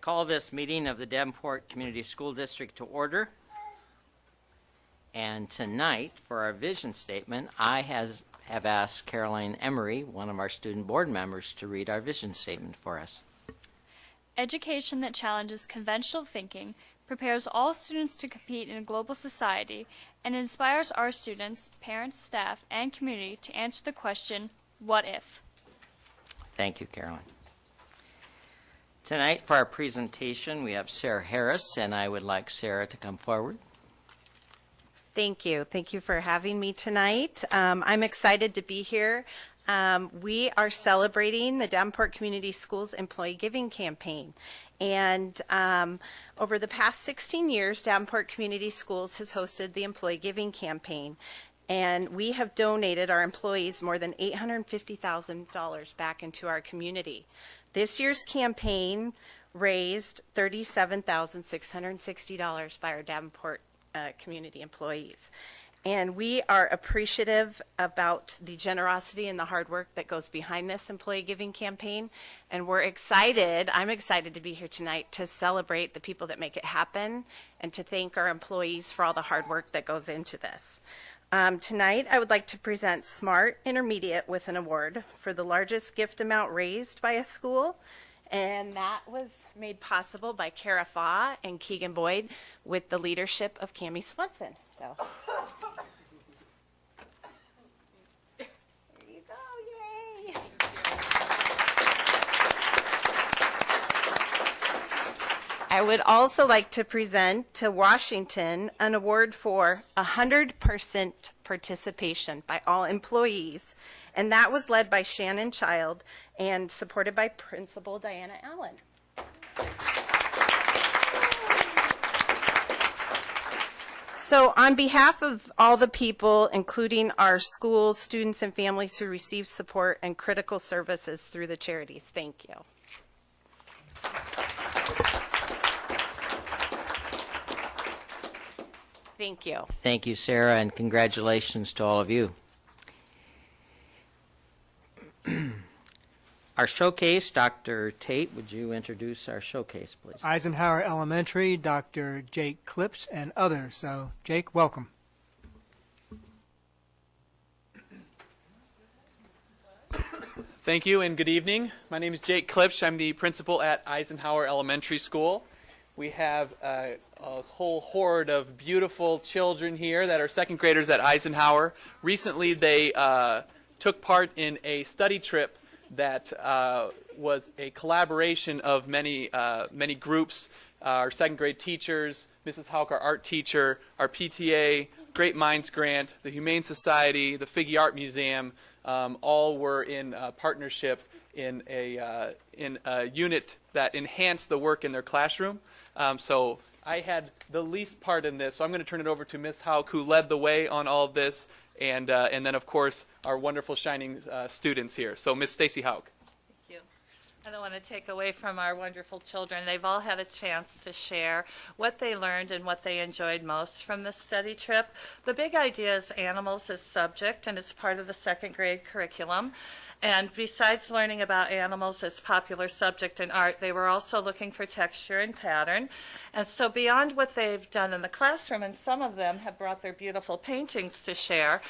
call this meeting of the Davenport Community School District to order. And tonight, for our vision statement, I have asked Caroline Emery, one of our student board members, to read our vision statement for us. Education that challenges conventional thinking prepares all students to compete in a global society and inspires our students, parents, staff, and community to answer the question, what if? Thank you, Caroline. Tonight, for our presentation, we have Sarah Harris, and I would like Sarah to come forward. Thank you. Thank you for having me tonight. I'm excited to be here. We are celebrating the Davenport Community Schools Employee Giving Campaign. And over the past 16 years, Davenport Community Schools has hosted the Employee Giving Campaign. And we have donated our employees more than $850,000 back into our community. This year's campaign raised $37,660 by our Davenport community employees. And we are appreciative about the generosity and the hard work that goes behind this employee giving campaign. And we're excited, I'm excited to be here tonight to celebrate the people that make it happen and to thank our employees for all the hard work that goes into this. Tonight, I would like to present Smart Intermediate with an award for the largest gift amount raised by a school. And that was made possible by Kara Faw and Keegan Boyd with the leadership of Cammie Swenson. So, there you go, yay! I would also like to present to Washington an award for 100% participation by all employees, and that was led by Shannon Child and supported by Principal Diana Allen. So on behalf of all the people, including our schools, students, and families who receive support and critical services through the charities, thank you. Thank you. Thank you, Sarah, and congratulations to all of you. Our showcase, Dr. Tate, would you introduce our showcase, please? Eisenhower Elementary, Dr. Jake Klipsch, and others. So, Jake, welcome. Thank you and good evening. My name is Jake Klipsch. I'm the principal at Eisenhower Elementary School. We have a whole horde of beautiful children here that are second graders at Eisenhower. Recently, they took part in a study trip that was a collaboration of many groups, our second grade teachers, Mrs. Hauk, our art teacher, our PTA, Great Minds Grant, the Humane Society, the Figge Art Museum, all were in partnership in a unit that enhanced the work in their classroom. So I had the least part in this, so I'm going to turn it over to Ms. Hauk, who led the way on all of this, and then, of course, our wonderful shining students here. So, Ms. Stacy Hauk. Thank you. I don't want to take away from our wonderful children. They've all had a chance to share what they learned and what they enjoyed most from this study trip. The big idea is animals as subject, and it's part of the second grade curriculum. And besides learning about animals as popular subject in art, they were also looking for texture and pattern. And so beyond what they've done in the classroom, and some of them have brought their beautiful paintings to share,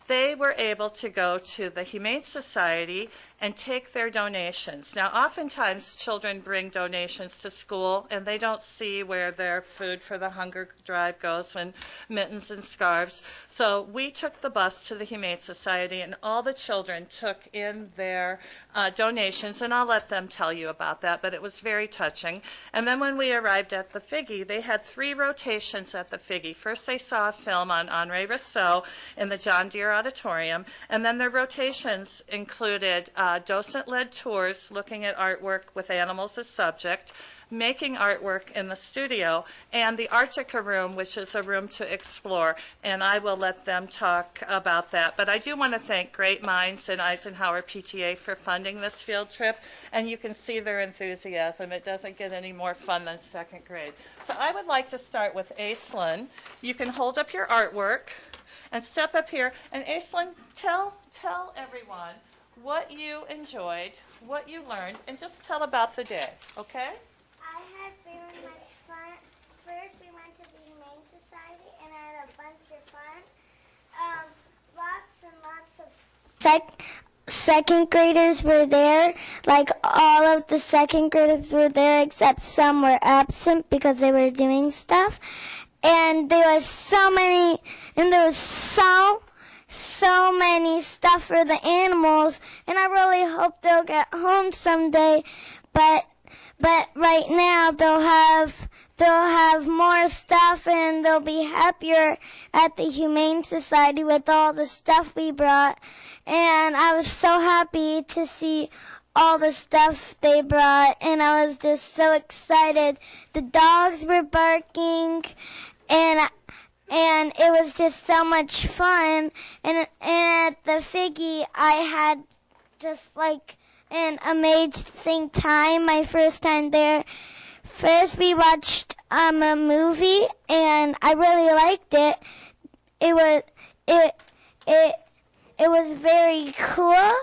they were able to go to the Humane Society and take their donations. Now, oftentimes children bring donations to school and they don't see where their food for the hunger drive goes, and mittens and scarves. So we took the bus to the Humane Society and all the children took in their donations, and I'll let them tell you about that, but it was very touching. And then when we arrived at the Figge, they had 3 rotations at the Figge. First they saw a film on Henri Rousseau in the John Deere Auditorium, and then their rotations included docent-led tours looking at artwork with animals as subject, making artwork in the studio, and the Arctica room, which is a room to explore, and I will let them talk about that. But I do want to thank Great Minds and Eisenhower PTA for funding this field trip, and you can see their enthusiasm. It doesn't get any more fun than second grade. So I would like to start with Aislinn. You can hold up your artwork and step up here, and Aislinn, tell everyone what you enjoyed, what you learned, and just tell about the day, okay? I had second graders were there. Like all of the second graders were there except some were absent because they were doing stuff. And there was so many stuff for the animals, and I really hope they'll get home someday. But right now they'll have more stuff, and they'll be happier at the Humane Society with all the stuff we brought. And I was so happy to see all the stuff they brought, and I was just so excited. The dogs were barking, and it was just so much fun. And at the Figgy, I had just like an amazing time, my first time there. First, we watched a movie, and I really liked it. It was very cool,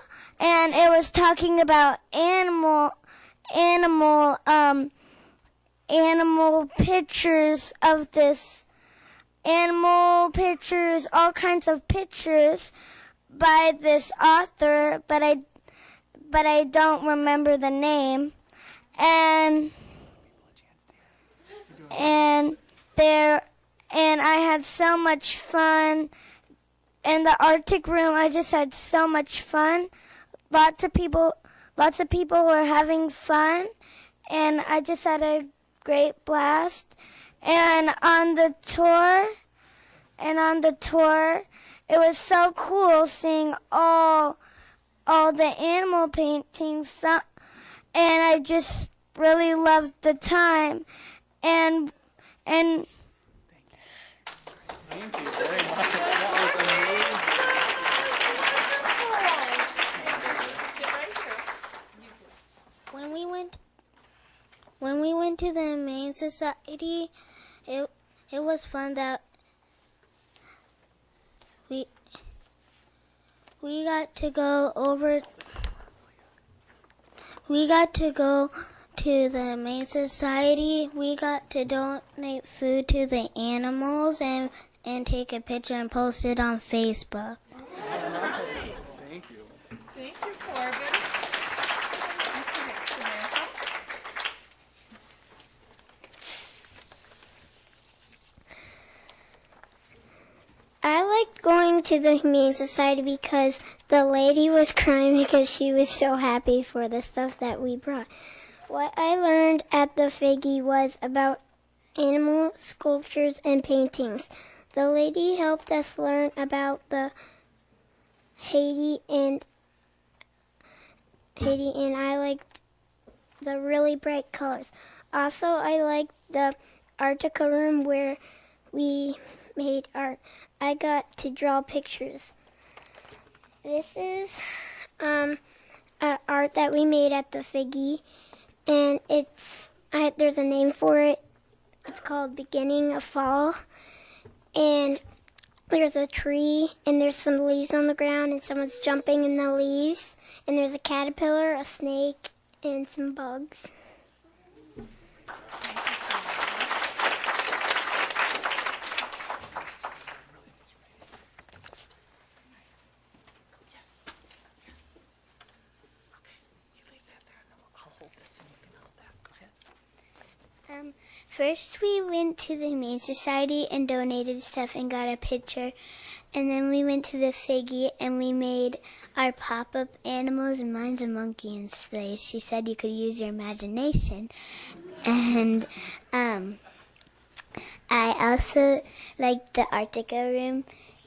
and it was talking about animal pictures of this. Animal pictures, all kinds of pictures by this author, but I don't remember the name. And I had so much fun. In the Arctic room, I just had so much fun. Lots of people were having fun, and I just had a great blast. And on the tour, it was so cool seeing all the animal paintings, and I just really loved the time. And Thank you very much. That was amazing. when we went to the Humane Society, it was fun that we got to go to the Humane Society. We got to donate food to the animals and take a picture and post it on Facebook. Thank you. Thank you, Corbin. I liked going to the Humane Society because the lady was crying because she was so happy for the stuff that we brought. What I learned at the Figgy was about animal sculptures and paintings. The lady helped us learn about the Haiti, and I liked the really bright colors. Also, I liked the Arctica room where we made art. I got to draw pictures. This is art that we made at the Figgy, and there's a name for it. It's called Beginning of Fall. And there's a tree, and there's some leaves on the ground, and someone's jumping in the leaves. And there's a caterpillar, a snake, and some bugs. First, we went to the Humane Society and donated stuff and got a picture. And then we went to the Figgy and we made our pop-up animals, and mine's a monkey in space. She said you could use your imagination. And I also liked the Arctica room.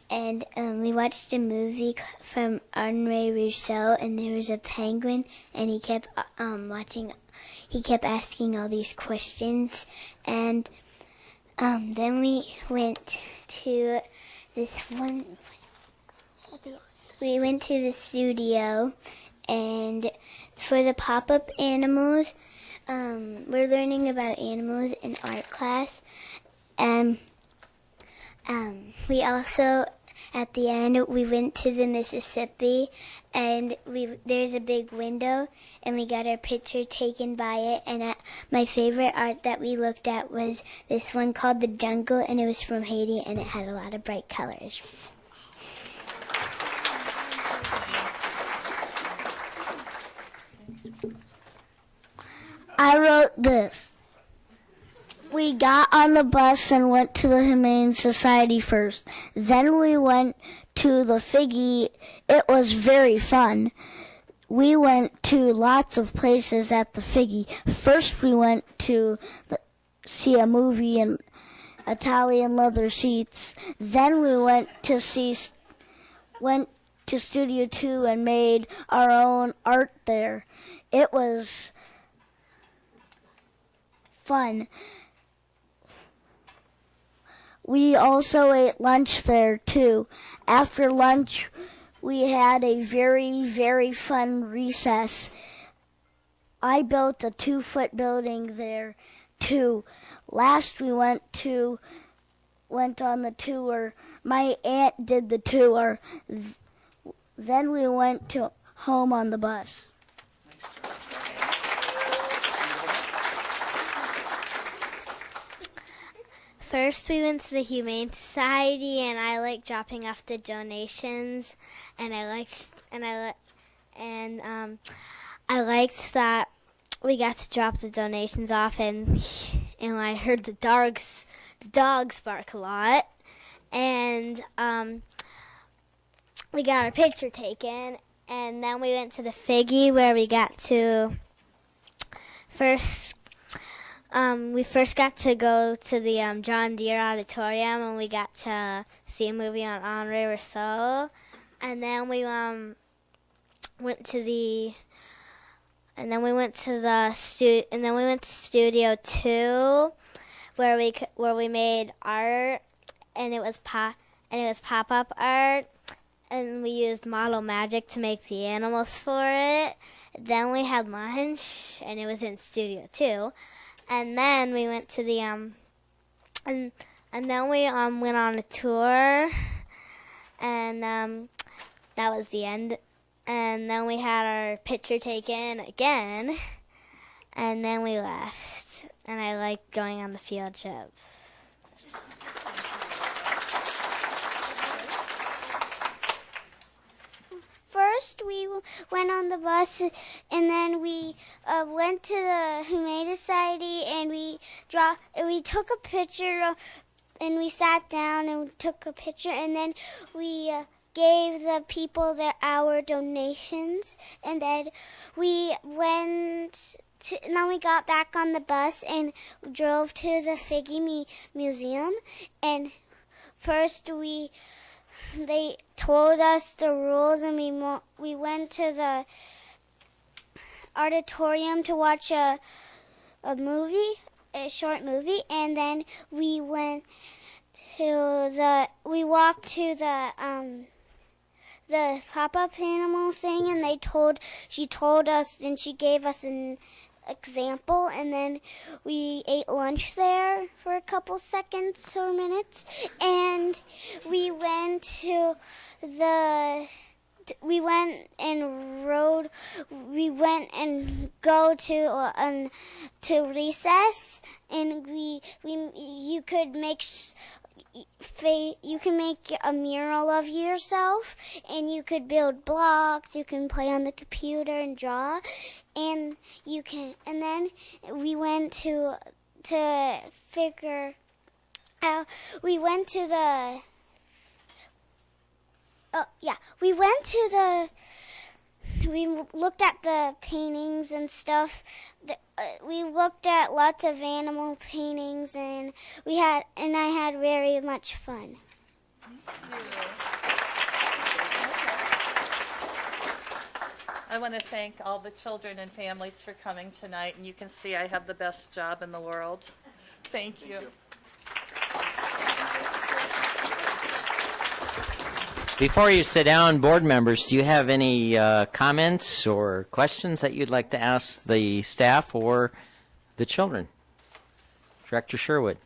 And we watched a movie from Henri Rousseau, and there was a penguin, and he kept asking all these questions. And then we went to we went to the studio, and for the pop-up animals, we're learning about animals in art class. And we also, at the end, we went to the Mississippi, and there's a big window, and we got our picture taken by it. And my favorite art that we looked at was this one called The Jungle, and it was from Haiti, and it had a lot of bright colors. I wrote this. We got on the bus and went to the Humane Society first. Then we went to the Figgy. It was very fun. We went to lots of places at the Figgy. First we went to see a movie in Italian leather seats. Then we went to Studio 2 and made our own art there. It was fun. We also ate lunch there, too. After lunch, we had a very, very fun recess. I built a 2-foot building there, too. Last we went on the tour. My aunt did the tour. Then we went to home on the bus. First, we went to the Humane Society, and I liked dropping off the donations, and I liked that we got to drop the donations off, and I heard the dogs bark a lot, and we got our picture taken, and then we went to the Figgy where we got to we first got to go to the John Deere Auditorium, and we got to see a movie on Henri Rousseau, and then we went to Studio 2, where we made art, and it was pop-up art, and we used model magic to make the animals for it. Then we had lunch, and it was in Studio 2. And then we went to the and then we went on a tour, and that was the end. And then we had our picture taken again, and then we left. And I liked going on the field trip. First, we went on the bus, and then we went to the Humane Society, and we took a picture, and we sat down and took a picture, and then we gave the people our donations, and then then we got back on the bus and drove to the Figgy Museum, and first they told us the rules, and we went to the auditorium to watch a short movie, and then we walked to the pop-up animal thing, and she told us, and she gave us an example, and then we ate lunch there for a couple seconds or minutes, and we went to go to recess, and you can make a mural of yourself, and you could build blocks, you can play on the computer and draw, and then we went to figure out, we looked at the paintings and stuff. We looked at lots of animal paintings, and I had very much fun. I want to thank all the children and families for coming tonight, and you can see I have the best job in the world. Thank you. Before you sit down, board members, do you have any comments or questions that you'd like to ask the staff or the children? Director Sherwood.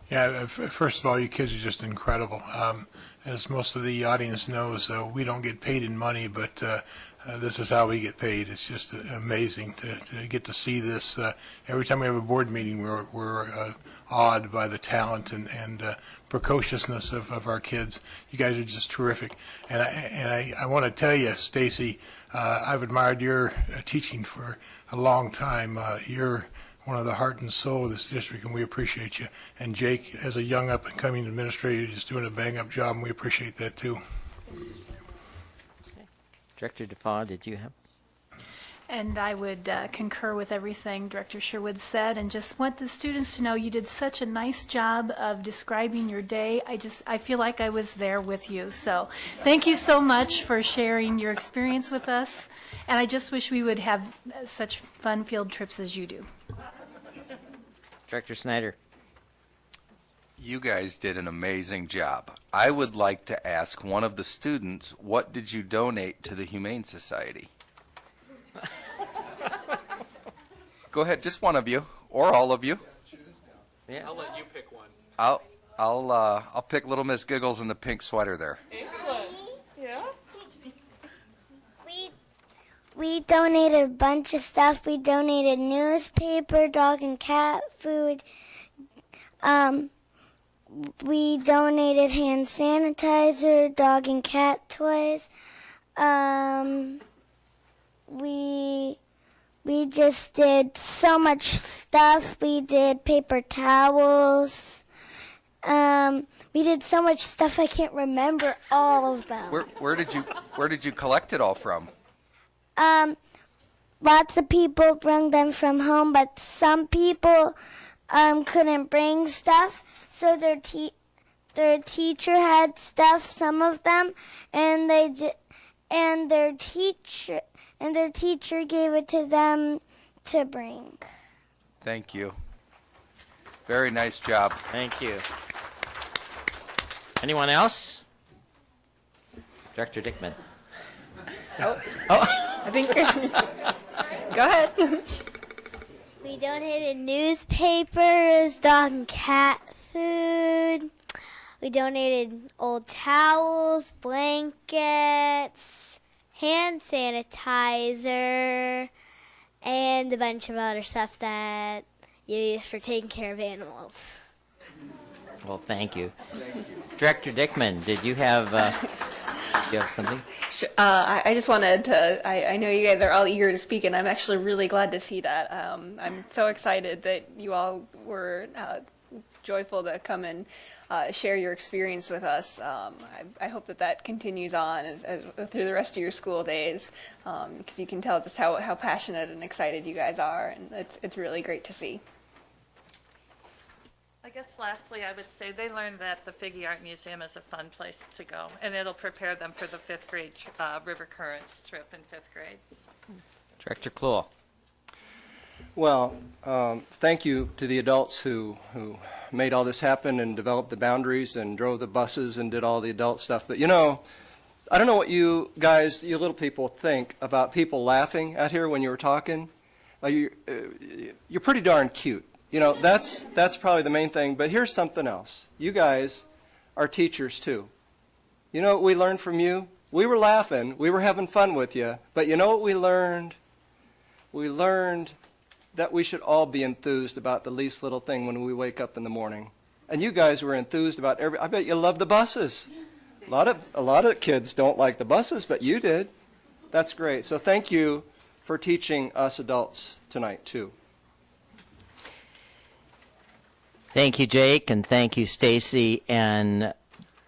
Yeah, first of all, you kids are just incredible. As most of the audience knows, we don't get paid in money, but this is how we get paid. It's just amazing to get to see this. Every time we have a board meeting, we're awed by the talent and precociousness of our kids. You guys are just terrific. And I want to tell you, Stacy, I've admired your teaching for a long time. You're one of the heart and soul of this district, and we appreciate you. And Jake, as a young up-and-coming administrator, you're just doing a bang-up job, and we appreciate that too. Director Defoe, did you have? And I would concur with everything Director Sherwood said, and just want the students to know you did such a nice job of describing your day. I feel like I was there with you. So thank you so much for sharing your experience with us. And I just wish we would have such fun field trips as you do. Director Snyder. You guys did an amazing job. I would like to ask one of the students, what did you donate to the Humane Society? Go ahead, just one of you, or all of you. Yeah. I'll let you pick one. I'll pick Little Miss Giggles in the pink sweater there. Excellent. Yeah. We donated a bunch of stuff. We donated newspaper, dog and cat food. We donated hand sanitizer, dog and cat toys. We just did so much stuff. We did paper towels. We did so much stuff I can't remember all of them. Where did you collect it all from? Lots of people bring them from home, but some people couldn't bring stuff, so their teacher had stuff, some of them, and their teacher gave it to them to bring. Thank you. Very nice job. Thank you. Anyone else? Director Dickman. I think. Go ahead. We donated newspapers, dog and cat food. We donated old towels, blankets, hand sanitizer, and a bunch of other stuff that you use for taking care of animals. Well, thank you. Director Dickman, did you have something? I just wanted to, I know you guys are all eager to speak, and I'm actually really glad to see that. I'm so excited that you all were joyful to come and share your experience with us. I hope that continues on as through the rest of your school days, because you can tell just how passionate and excited you guys are, and it's really great to see. I guess lastly, I would say they learned that the Figge Art Museum is a fun place to go, and it'll prepare them for the 5th grade River Currents trip in 5th grade. Director Kluhl. Well, thank you to the adults who made all this happen and developed the boundaries and drove the buses and did all the adult stuff. But, you know, I don't know what you guys, you little people, think about people laughing out here when you were talking. You're pretty darn cute. You know, that's probably the main thing. But here's something else. You guys are teachers, too. You know what we learned from you? We were laughing. We were having fun with you. But you know what we learned? We learned that we should all be enthused about the least little thing when we wake up in the morning. And you guys were enthused about I bet you love the buses. A lot of kids don't like the buses, but you did. That's great. So thank you for teaching us adults tonight, too. Thank you, Jake, and thank you, Stacy. And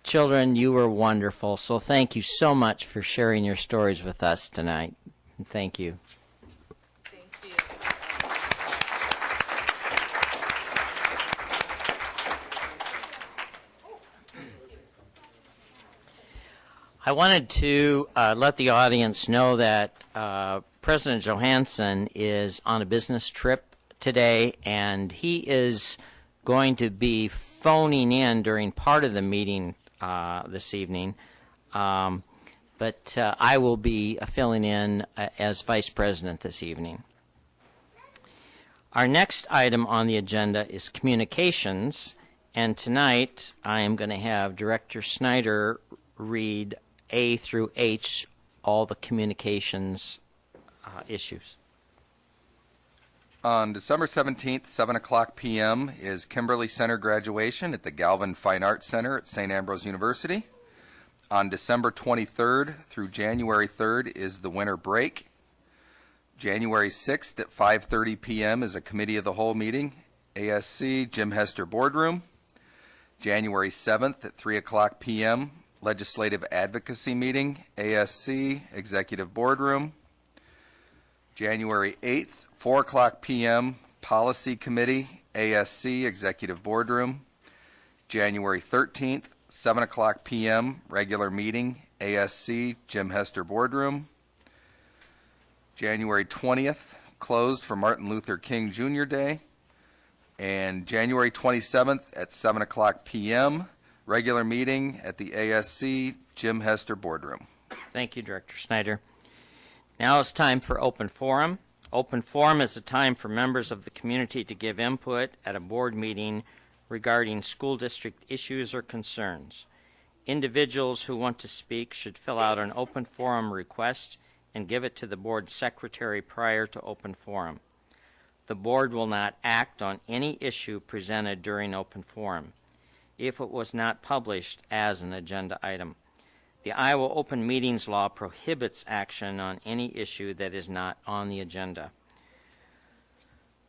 children, you were wonderful. So thank you so much for sharing your stories with us tonight. And thank you. Thank you. I wanted to let the audience know that President Johansson is on a business trip today, and he is going to be phoning in during part of the meeting this evening. But I will be filling in as Vice President this evening. Our next item on the agenda is communications, and tonight I am going to have Director Snyder read A through H, all the communications issues. On December 17th, 7 o'clock p.m. is Kimberly Center graduation at the Galvin Fine Arts Center at St. Ambrose University. On December 23rd through January 3rd is the winter break. January 6th at 5:30 p.m. is a Committee of the Whole meeting, ASC Jim Hester Boardroom. January 7th at 3 o'clock p.m., Legislative Advocacy Meeting, ASC Executive Boardroom. January 8th, 4 o'clock p.m., Policy Committee, ASC Executive Boardroom. January 13th, 7 o'clock p.m., Regular Meeting, ASC Jim Hester Boardroom. January 20th, closed for Martin Luther King Jr. Day. And January 27th at 7 o'clock p.m., regular meeting at the ASC Jim Hester Boardroom. Thank you, Director Snyder. Now it's time for open forum. Open forum is a time for members of the community to give input at a board meeting regarding school district issues or concerns. Individuals who want to speak should fill out an open forum request and give it to the board secretary prior to open forum. The board will not act on any issue presented during open forum if it was not published as an agenda item. The Iowa Open Meetings Law prohibits action on any issue that is not on the agenda.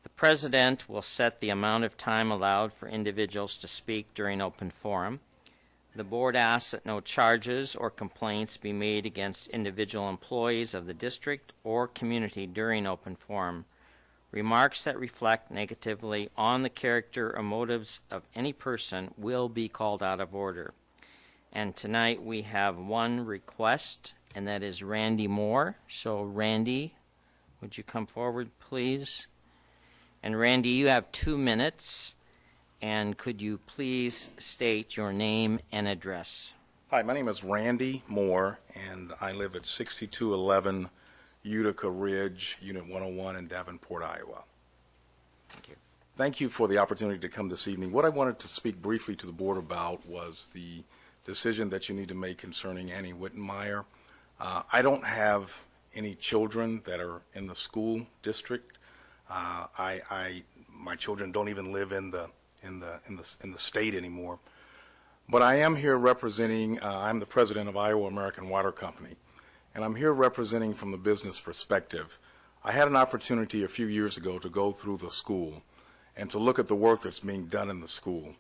The president will set the amount of time allowed for individuals to speak during open forum. The board asks that no charges or complaints be made against individual employees of the district or community during open forum. Remarks that reflect negatively on the character or motives of any person will be called out of order. And tonight we have one request, and that is Randy Moore. So Randy, would you come forward, please? And Randy, you have 2 minutes. And could you please state your name and address? Hi, my name is Randy Moore, and I live at 6211 Utica Ridge, Unit 101 in Davenport, Iowa. Thank you. Thank you for the opportunity to come this evening. What I wanted to speak briefly to the board about was the decision that you need to make concerning Annie Wittenmeyer. I don't have any children that are in the school district. My children don't even live in the state anymore. But I am here representing, I'm the president of Iowa American Water Company, and I'm here representing from the business perspective. I had an opportunity a few years ago to go through the school and to look at the work that's being done in the school.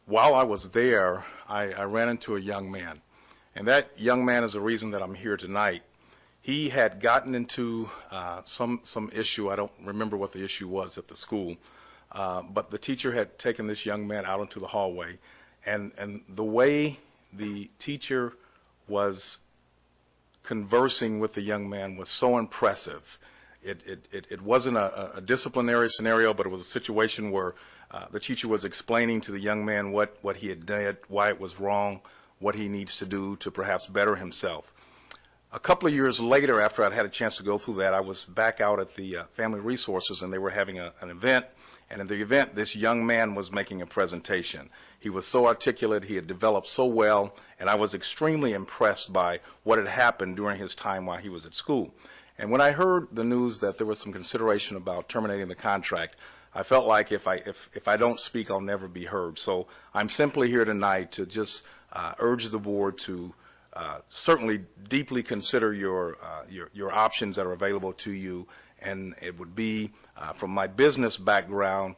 While I was there, I ran into a young man, and that young man is the reason that I'm here tonight. He had gotten into some issue. I don't remember what the issue was at the school, but the teacher had taken this young man out into the hallway, and the way the teacher was conversing with the young man was so impressive. It wasn't a disciplinary scenario, but it was a situation where the teacher was explaining to the young man what he had done, why it was wrong, what he needs to do to perhaps better himself. A couple of years later, after I'd had a chance to go through that, I was back out at the Family Resources, and they were having an event. And in the event, this young man was making a presentation. He was so articulate, he had developed so well, and I was extremely impressed by what had happened during his time while he was at school. And when I heard the news that there was some consideration about terminating the contract, I felt like if I don't speak, I'll never be heard. So I'm simply here tonight to just urge the board to certainly deeply consider your options that are available to you, and it would be, from my business background,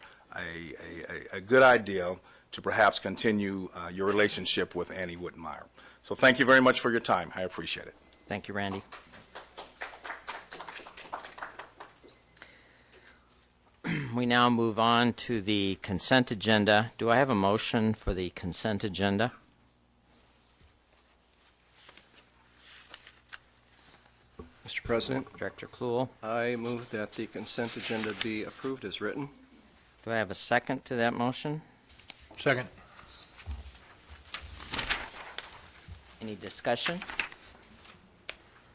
a good idea to perhaps continue your relationship with Annie Wittenmeyer. So thank you very much for your time. I appreciate it. Thank you, Randy. We now move on to the consent agenda. Do I have a motion for the consent agenda? Mr. President, Director Kluhl. I move that the consent agenda be approved as written. Do I have a second to that motion? Second. Any discussion?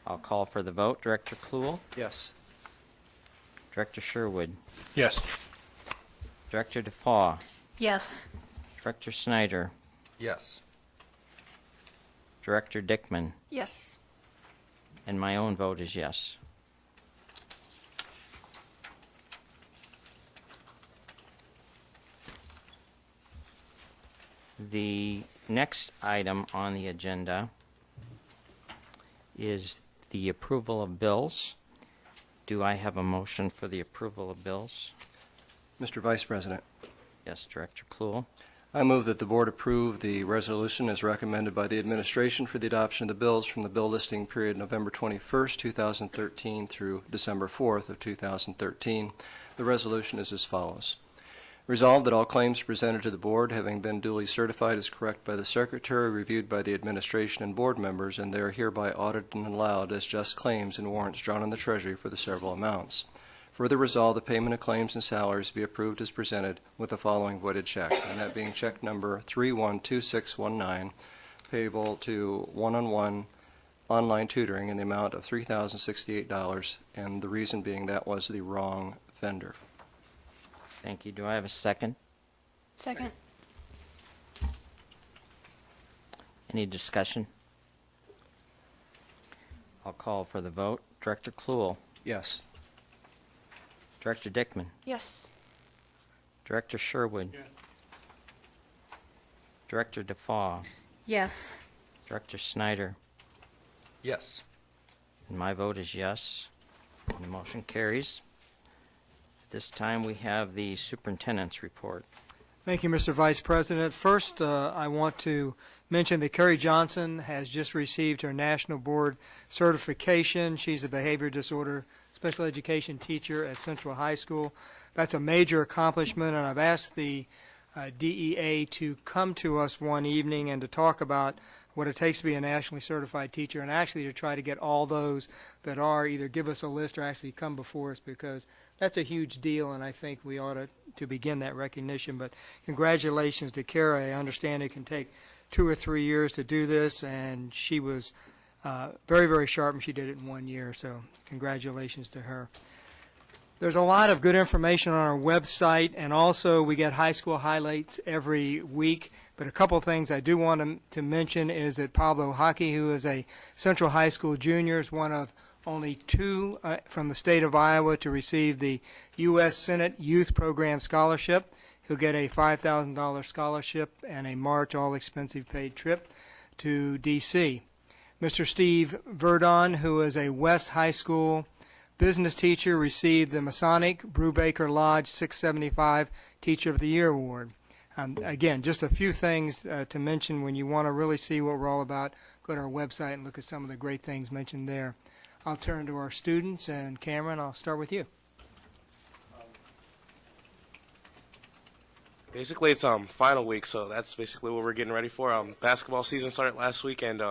I'll call for the vote. Director Kluhl. Yes. Director Sherwood. Yes. Director DeFaw. Yes. Director Snyder. Yes. Director Dickman. Yes. And my own vote is yes. The next item on the agenda is the approval of bills. Do I have a motion for the approval of bills? Mr. Vice President, Yes, Director Kluhl. I move that the board approve the resolution as recommended by the administration for the adoption of the bills from the bill listing period November 21st, 2013 through December 4th of 2013. The resolution is as follows. Resolved that all claims presented to the board, having been duly certified as correct by the Secretary, reviewed by the administration and board members, and they are hereby audited and allowed as just claims and warrants drawn on the Treasury for the several amounts. Further resolved, the payment of claims and salaries be approved as presented with the following voided check, and that being check number 312619, payable to one-on-one online tutoring in the amount of $3,068, and the reason being that was the wrong vendor. Thank you. Do I have a second? Second. Any discussion? I'll call for the vote. Director Kluhl. Yes. Director Dickman. Yes. Director Sherwood. Yes. Director DeFaw. Yes. Director Snyder. Yes. And my vote is yes. And the motion carries. This time we have the superintendent's report. Thank you, Mr. Vice President. First, I want to mention that Carrie Johnson has just received her National Board certification. She's a behavior disorder special education teacher at Central High School. That's a major accomplishment, and I've asked the DEA to come to us one evening and to talk about what it takes to be a nationally certified teacher, and actually to try to get all those that are either give us a list or actually come before us, because that's a huge deal, and I think we ought to begin that recognition. But congratulations to Kara. I understand it can take 2 or 3 years to do this, and she was very, very sharp, and she did it in 1 year, so congratulations to her. There's a lot of good information on our website, and also we get high school highlights every week. But a couple of things I do want to mention is that Pablo Hockey, who is a Central High School junior, is one of only 2 from the state of Iowa to receive the U.S. Senate Youth Program Scholarship. He'll get a $5,000 scholarship and a March all-expensive-paid trip to D.C. Mr. Steve Verdon, who is a West High School business teacher, received the Masonic Brubaker Lodge 675 Teacher of the Year Award. Again, just a few things to mention. When you want to really see what we're all about, go to our website and look at some of the great things mentioned there. I'll turn to our students, and Cameron, I'll start with you. Basically, it's final week, so that's basically what we're getting ready for. Basketball season started last week, and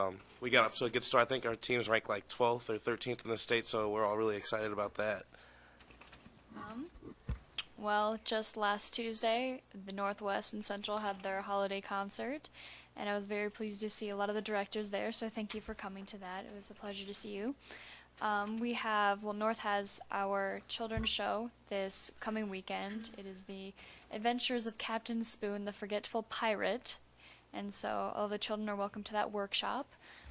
we got off to a good start. I think our team's ranked like 12th or 13th in the state, so we're all really excited about that. Well, just last Tuesday, the Northwest and Central had their holiday concert, and I was very pleased to see a lot of the directors there, so thank you for coming to that. It was a pleasure to see you. North has our children's show this coming weekend. It is the Adventures of Captain Spoon, the Forgetful Pirate, and so all the children are welcome to that workshop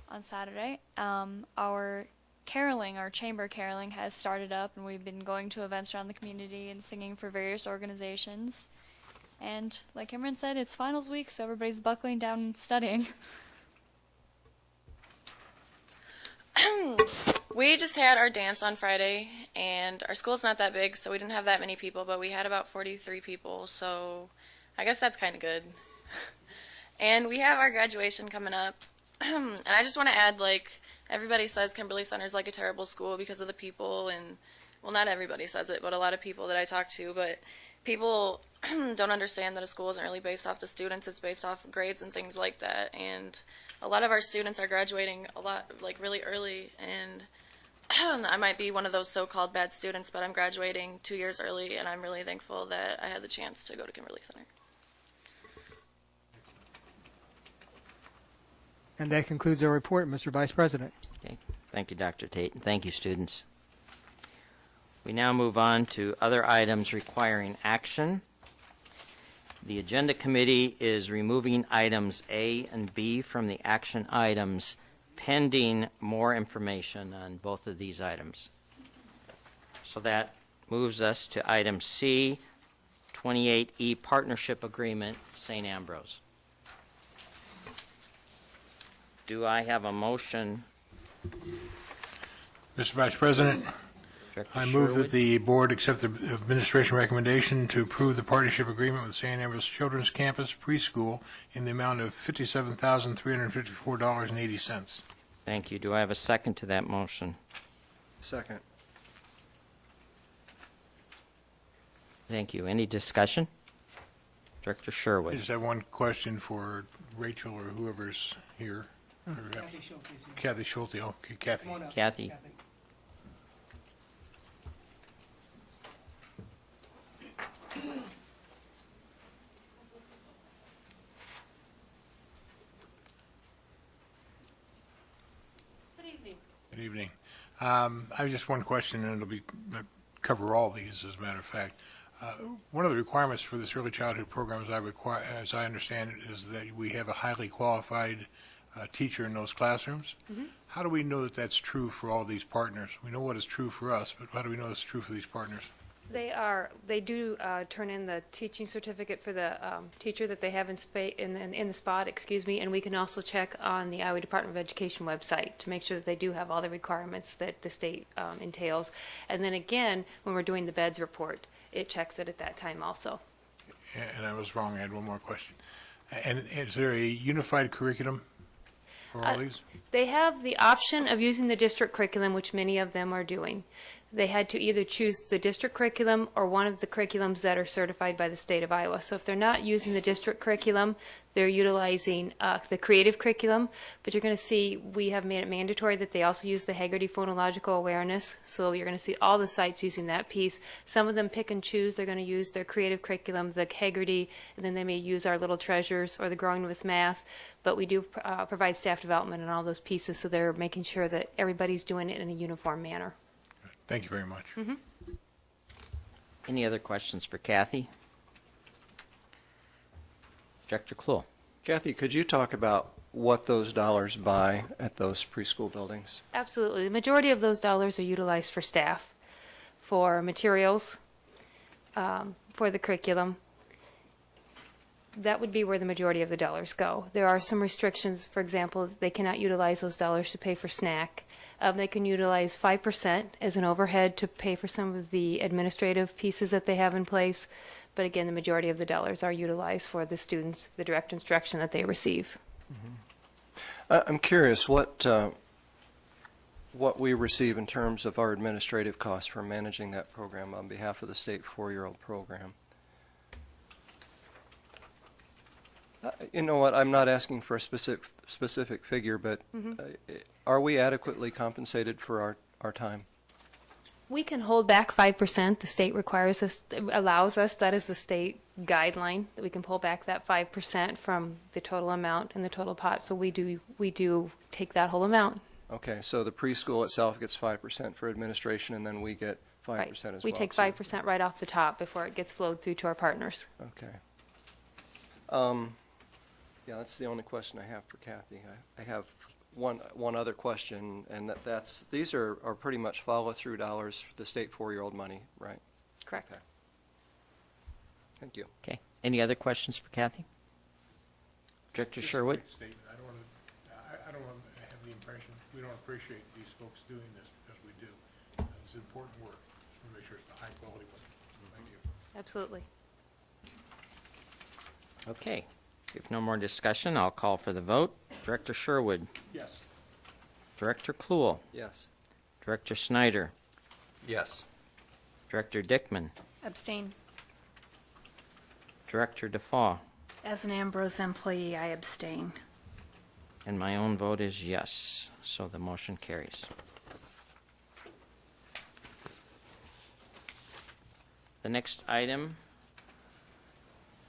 on Saturday. Our caroling, our chamber caroling, has started up, and we've been going to events around the community and singing for various organizations. And like Cameron said, it's finals week, so everybody's buckling down and studying. We just had our dance on Friday, and our school's not that big, so we didn't have that many people, but we had about 43 people, so I guess that's kind of good. And we have our graduation coming up, and I just want to add, like, everybody says Kimberly Center's like a terrible school because of the people, and, well, not everybody says it, but a lot of people that I talk to, but people don't understand that a school isn't really based off the students, it's based off grades and things like that, and a lot of our students are graduating really early, and I might be one of those so-called bad students, but I'm graduating 2 years early, and I'm really thankful that I had the chance to go to Kimberly Center. And that concludes our report, Mr. Vice President. Okay. Thank you, Dr. Tate, and thank you, students. We now move on to other items requiring action. The Agenda Committee is removing items A and B from the action items pending more information on both of these items. So that moves us to item C, 28E Partnership Agreement, St. Ambrose. Do I have a motion? Mr. Vice President, Director I move that Sherwood? the board accept the administration recommendation to approve the partnership agreement with St. Ambrose Children's Campus Preschool in the amount of $57,354.80. Thank you. Do I have a second to that motion? Second. Thank you. Any discussion? Director I Sherwood? just have one question for Rachel or whoever's here. Kathy Schulte. Okay, Kathy. Kathy? Good evening. I have just one question, and it'll cover all these, as a matter of fact. One of the requirements for this early childhood program, as I understand it, is that we have a highly qualified teacher in those classrooms. How do we know that that's true for all these partners? We know what is true for us, but how do we know that's true for these partners? They do turn in the teaching certificate for the teacher that they have in the spot, and we can also check on the Iowa Department of Education website to make sure that they do have all the requirements that the state entails. And then again, when we're doing the beds report, it checks it at that time also. And I was wrong. I had one more question. And is there a unified curriculum for all these? They have the option of using the district curriculum, which many of them are doing. They had to either choose the district curriculum or one of the curriculums that are certified by the state of Iowa. So if they're not using the district curriculum, they're utilizing the creative curriculum. But you're going to see we have made it mandatory that they also use the Haggerty phonological awareness. So you're going to see all the sites using that piece. Some of them pick and choose. They're going to use their creative curriculum, the Haggerty, and then they may use our Little Treasures or the Growing with Math. But we do provide staff development and all those pieces, so they're making sure that everybody's doing it in a uniform manner. Thank you very much. Any other questions for Kathy? Director Kluhl? Kathy, could you talk about what those dollars buy at those preschool buildings? Absolutely. The majority of those dollars are utilized for staff, for materials, for the curriculum. That would be where the majority of the dollars go. There are some restrictions. For example, they cannot utilize those dollars to pay for snack. They can utilize 5% as an overhead to pay for some of the administrative pieces that they have in place. But again, the majority of the dollars are utilized for the students, the direct instruction that they receive. I'm curious what we receive in terms of our administrative costs for managing that program on behalf of the state four-year-old program. You know what, I'm not asking for a specific figure, but are we adequately compensated for our time? We can hold back 5%. The state requires us, allows us, that is the state guideline, that we can pull back that 5% from the total amount in the total pot. So we do take that whole amount. Okay, so the preschool itself gets 5% for administration, and then we get 5% as well. We take 5% right off the top before it gets flowed through to our partners. Okay. Yeah, that's the only question I have for Kathy. I have one other question, and these are pretty much follow-through dollars for the state four-year-old money, right? Correct. Okay. Thank you. Okay. Any other questions for Kathy? Director Sherwood? I don't want to have the impression we don't appreciate these folks doing this, because we do. It's important work. Just want to make sure it's a high-quality one. Thank you. Absolutely. Okay. If no more discussion, I'll call for the vote. Director Sherwood? Yes. Director Kluhl? Yes. Director Snyder? Yes. Director Dickman? Abstain. Director DeFaw? As an Ambrose employee, I abstain. And my own vote is yes, so the motion carries. The next item,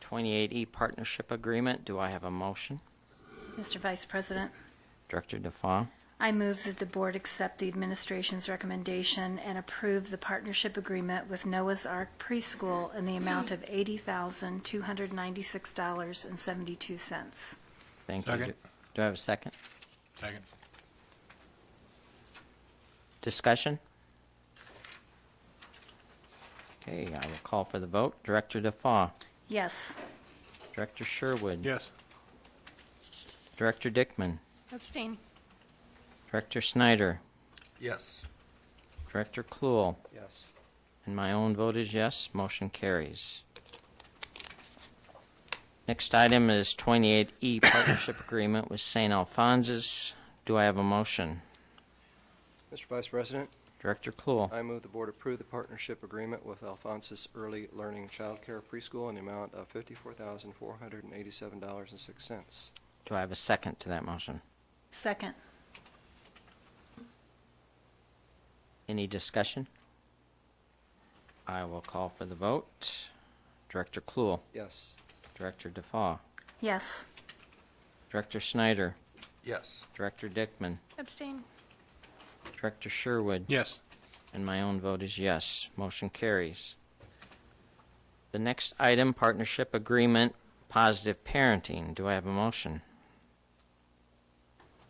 28E Partnership Agreement. Do I have a motion? Mr. Vice President, Director DeFaw? I move that the board accept the administration's recommendation and approve the partnership agreement with Noah's Ark Preschool in the amount of $80,296.72. Thank you. Second. Do I have a second? Second. Discussion? Okay, I will call for the vote. Director DeFaw? Yes. Director Sherwood? Yes. Director Dickman? Abstain. Director Snyder? Yes. Director Kluhl. Yes. And my own vote is yes. Motion carries. Next item is 28E, Partnership Agreement with St. Alphonsus. Do I have a motion? Mr. Vice President, Director Kluhl. I move the board approve the partnership agreement with Alphonsus Early Learning Child Care Preschool in the amount of $54,487.06. Do I have a second to that motion? Second. Any discussion? I will call for the vote. Director Kluhl. Yes. Director DeFaw. Yes. Director Snyder. Yes. Director Dickman. Abstain. Director Sherwood. Yes. And my own vote is yes. Motion carries. The next item, Partnership Agreement, Positive Parenting. Do I have a motion?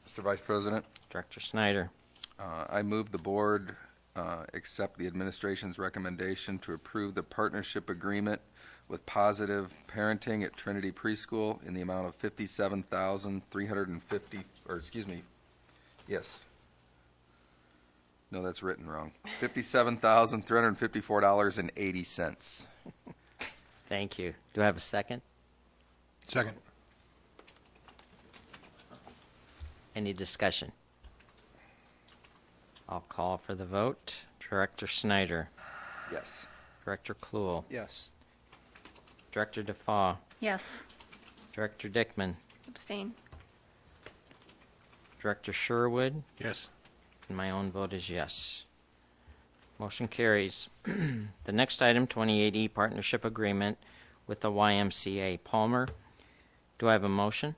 Mr. Vice President, Director Snyder. I move the board accept the administration's recommendation to approve the partnership agreement with Positive Parenting at Trinity Preschool in the amount of $57,350, or excuse me, yes. No, that's written wrong. $57,354.80. Thank you. Do I have a second? Second. Any discussion? I'll call for the vote. Director Snyder. Yes. Director Kluhl. Yes. Director DeFaw. Yes. Director Dickman. Abstain. Director Sherwood. Yes. And my own vote is yes. Motion carries. The next item, 28E, Partnership Agreement with the YMCA Palmer. Do I have a motion?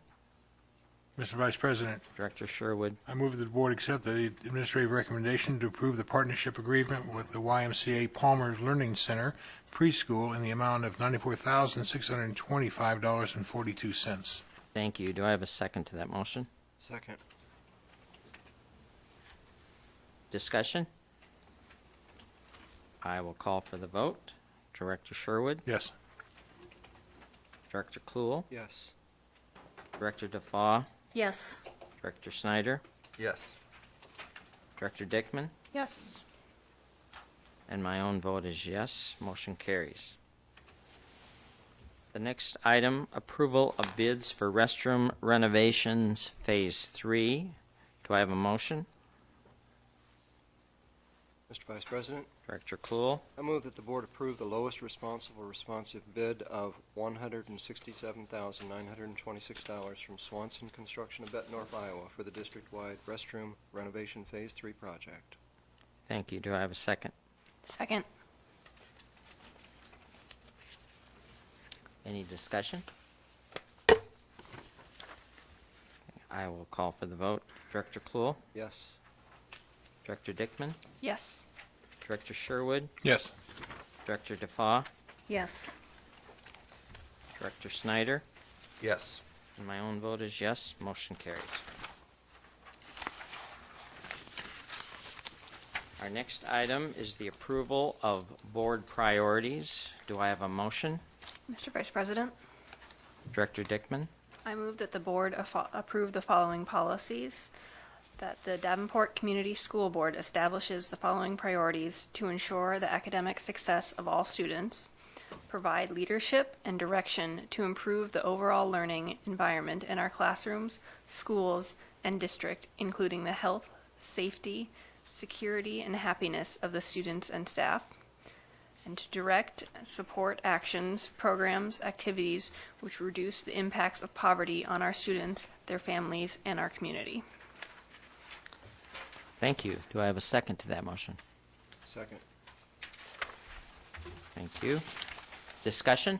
Mr. Vice President, Director Sherwood. I move that the board accept the administrative recommendation to approve the partnership agreement with the YMCA Palmer's Learning Center preschool in the amount of $94,625.42. Thank you. Do I have a second to that motion? Second. Discussion? I will call for the vote. Director Sherwood. Yes. Director Kluhl. Yes. Director DeFaw. Yes. Director Snyder. Yes. Director Dickman. Yes. And my own vote is yes. Motion carries. The next item, approval of bids for restroom renovations, Phase 3. Do I have a motion? Mr. Vice President, Director Kluhl. I move that the board approve the lowest responsive bid of $167,926 from Swanson Construction of Bettendorf, Iowa for the district-wide restroom renovation Phase 3 project. Thank you. Do I have a second? Second. Any discussion? I will call for the vote. Director Kluhl. Yes. Director Dickman. Yes. Director Sherwood. Yes. Director DeFaw. Yes. Director Snyder. Yes. And my own vote is yes. Motion carries. Our next item is the approval of board priorities. Do I have a motion? Mr. Vice President, Director Dickman. I move that the board approve the following policies. That the Davenport Community School Board establishes the following priorities to ensure the academic success of all students, provide leadership and direction to improve the overall learning environment in our classrooms, schools, and district, including the health, safety, security, and happiness of the students and staff, and to direct, support actions, programs, activities which reduce the impacts of poverty on our students, their families, and our community. Thank you. Do I have a second to that motion? Second. Thank you. Discussion?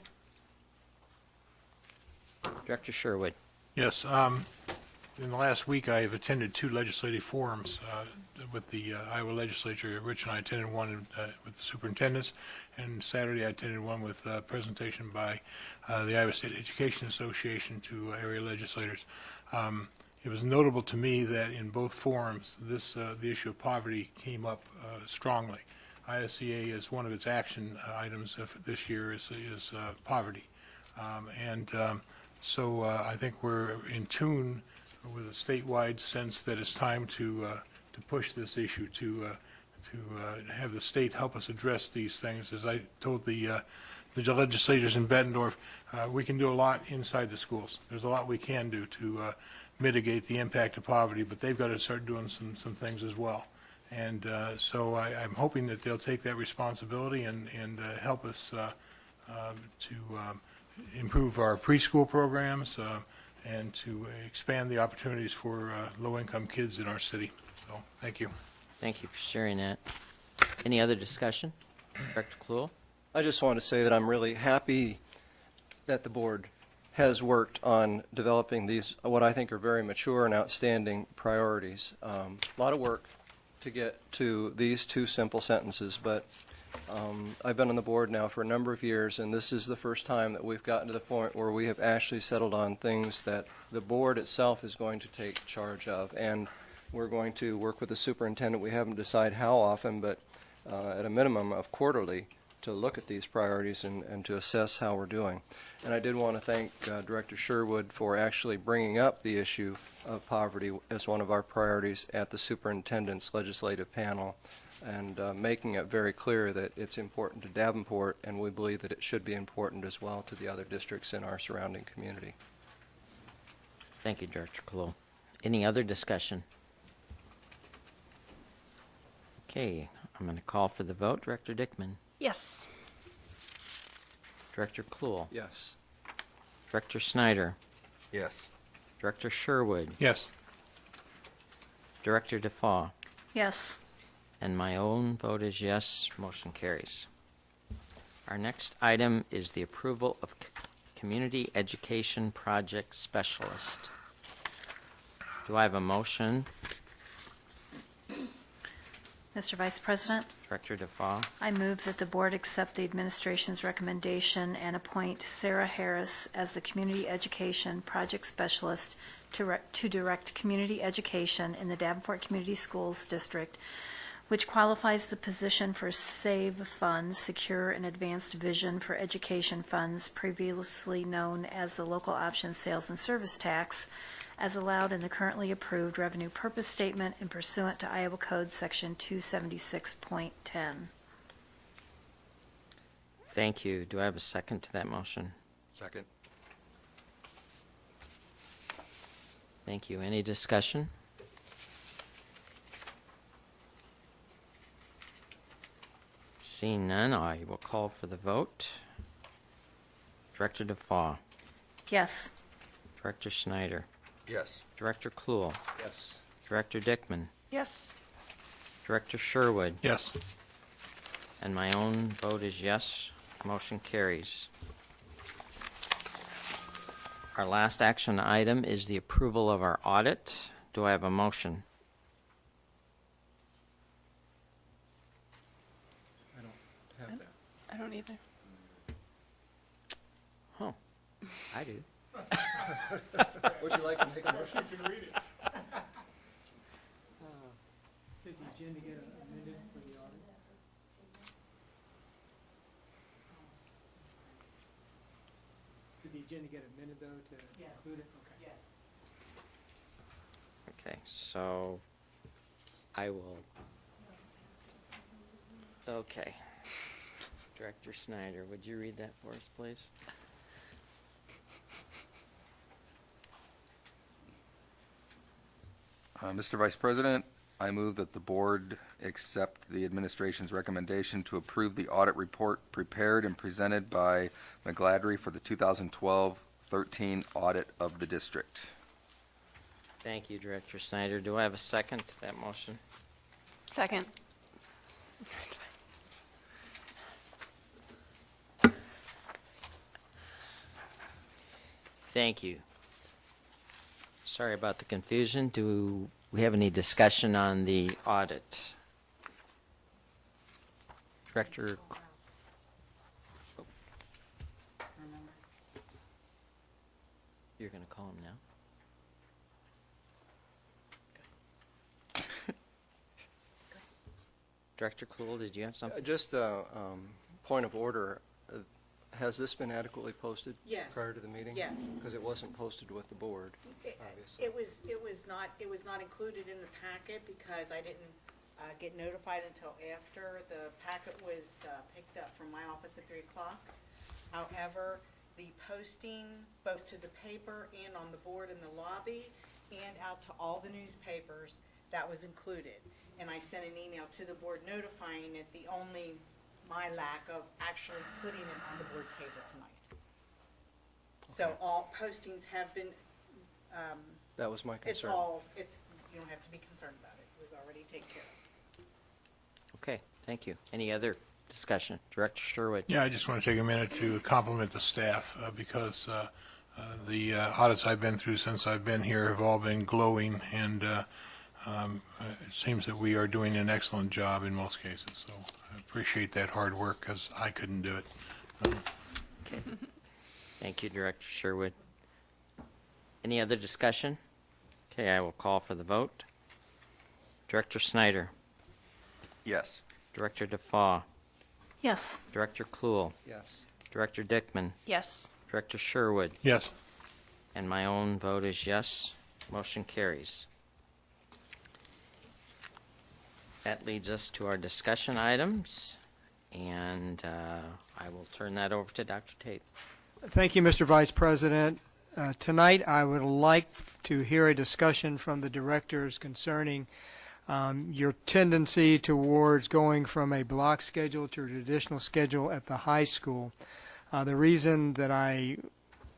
Director Sherwood. Yes. In the last week, I have attended 2 legislative forums with the Iowa legislature. Rich and I attended one with the superintendents, and Saturday I attended one with a presentation by the Iowa State Education Association to area legislators. It was notable to me that in both forums, the issue of poverty came up strongly. ISEA, as one of its action items this year, is poverty. So I think we're in tune with a statewide sense that it's time to push this issue, to have the state help us address these things. As I told the legislators in Bettendorf, we can do a lot inside the schools. There's a lot we can do to mitigate the impact of poverty, but they've got to start doing some things as well. And so I'm hoping that they'll take that responsibility and help us to improve our preschool programs and to expand the opportunities for low-income kids in our city. So thank you. Thank you for sharing that. Any other discussion? Director Kluhl? I just want to say that I'm really happy that the board has worked on developing these, what I think are very mature and outstanding priorities. A lot of work to get to these two simple sentences, but I've been on the board now for a number of years, and this is the first time that we've gotten to the point where we have actually settled on things that the board itself is going to take charge of. And we're going to work with the superintendent. We haven't decided how often, but at a minimum of quarterly, to look at these priorities and to assess how we're doing. And I did want to thank Director Sherwood for actually bringing up the issue of poverty as one of our priorities at the superintendent's legislative panel and making it very clear that it's important to Davenport, and we believe that it should be important as well to the other districts in our surrounding community. Thank you, Director Kluhl. Any other discussion? Okay, I'm going to call for the vote. Director Dickman? Yes. Director Kluhl? Yes. Director Snyder? Yes. Director Sherwood? Yes. Director DeFaw? Yes. And my own vote is yes. Motion carries. Our next item is the approval of Community Education Project Specialist. Do I have a motion? Mr. Vice President, Director DeFaw? I move that the board accept the administration's recommendation and appoint Sarah Harris as the Community Education Project Specialist to direct community education in the Davenport Community Schools District, which qualifies the position for SAVE funds, Secure and Advanced Vision for Education funds, previously known as the Local Option Sales and Service Tax, as allowed in the currently approved revenue purpose statement and pursuant to Iowa Code Section 276.10. Thank you. Do I have a second to that motion? Second. Thank you. Any discussion? Seeing none, I will call for the vote. Director DeFaw? Yes. Director Snyder? Yes. Director Kluhl? Yes. Director Dickman? Yes. Director Sherwood? Yes. And my own vote is yes. Motion carries. Our last action item is the approval of our audit. Do I have a motion? I don't have that. I don't either. Oh, I do. Would you like to make a motion? You can read it. Did the agenda get amended for the audit? Did the agenda get amended, though, to include it? Okay. Okay, so I will. Okay. Director Snyder, would you read that for us, please? Mr. Vice President, I move that the board accept the administration's recommendation to approve the audit report prepared and presented by McGladrey for the 2012-13 audit of the district. Thank you, Director Snyder. Do I have a second to that motion? Second. Thank you. Sorry about the confusion. Do we have any discussion on the audit? Director? You're going to call him now? Director Kluhl, did you have something? Just a point of order. Has this been adequately posted? Yes. Prior to the meeting? Yes. Because it wasn't posted with the board, obviously. It was not included in the packet because I didn't get notified until after the packet was picked up from my office at 3 o'clock. However, the posting, both to the paper and on the board in the lobby and out to all the newspapers, that was included. And I sent an email to the board notifying it, my lack of actually putting it on the board table tonight. So all postings have been, That was my it's concern. you don't have to be concerned about it. It was already taken care of. Okay, thank you. Any other discussion? Director Sherwood? Yeah, I just want to take a minute to compliment the staff because the audits I've been through since I've been here have all been glowing, and it seems that we are doing an excellent job in most cases. So I appreciate that hard work because I couldn't do it. Okay. Thank you, Director Sherwood. Any other discussion? Okay, I will call for the vote. Director Snyder? Yes. Director DeFaw? Yes. Director Kluhl? Yes. Director Dickman? Yes. Director Sherwood? Yes. And my own vote is yes. Motion carries. That leads us to our discussion items, and I will turn that over to Dr. Tate. Thank you, Mr. Vice President. Tonight, I would like to hear a discussion from the directors concerning your tendency towards going from a block schedule to a traditional schedule at the high school. The reason that I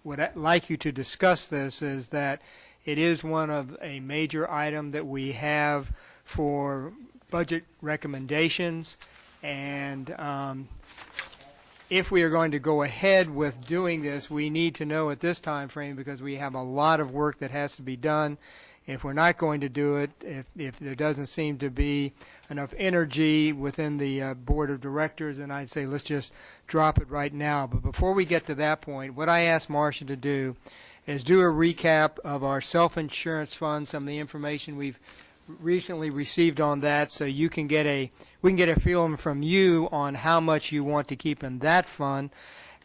would like you to discuss this is that it is one of a major item that we have for budget recommendations, and if we are going to go ahead with doing this, we need to know at this time frame because we have a lot of work that has to be done. If we're not going to do it, if there doesn't seem to be enough energy within the board of directors, then I'd say let's just drop it right now. But before we get to that point, what I asked Marcia to do is do a recap of our self-insurance fund, some of the information we've recently received on that, so you can get we can get a feeling from you on how much you want to keep in that fund,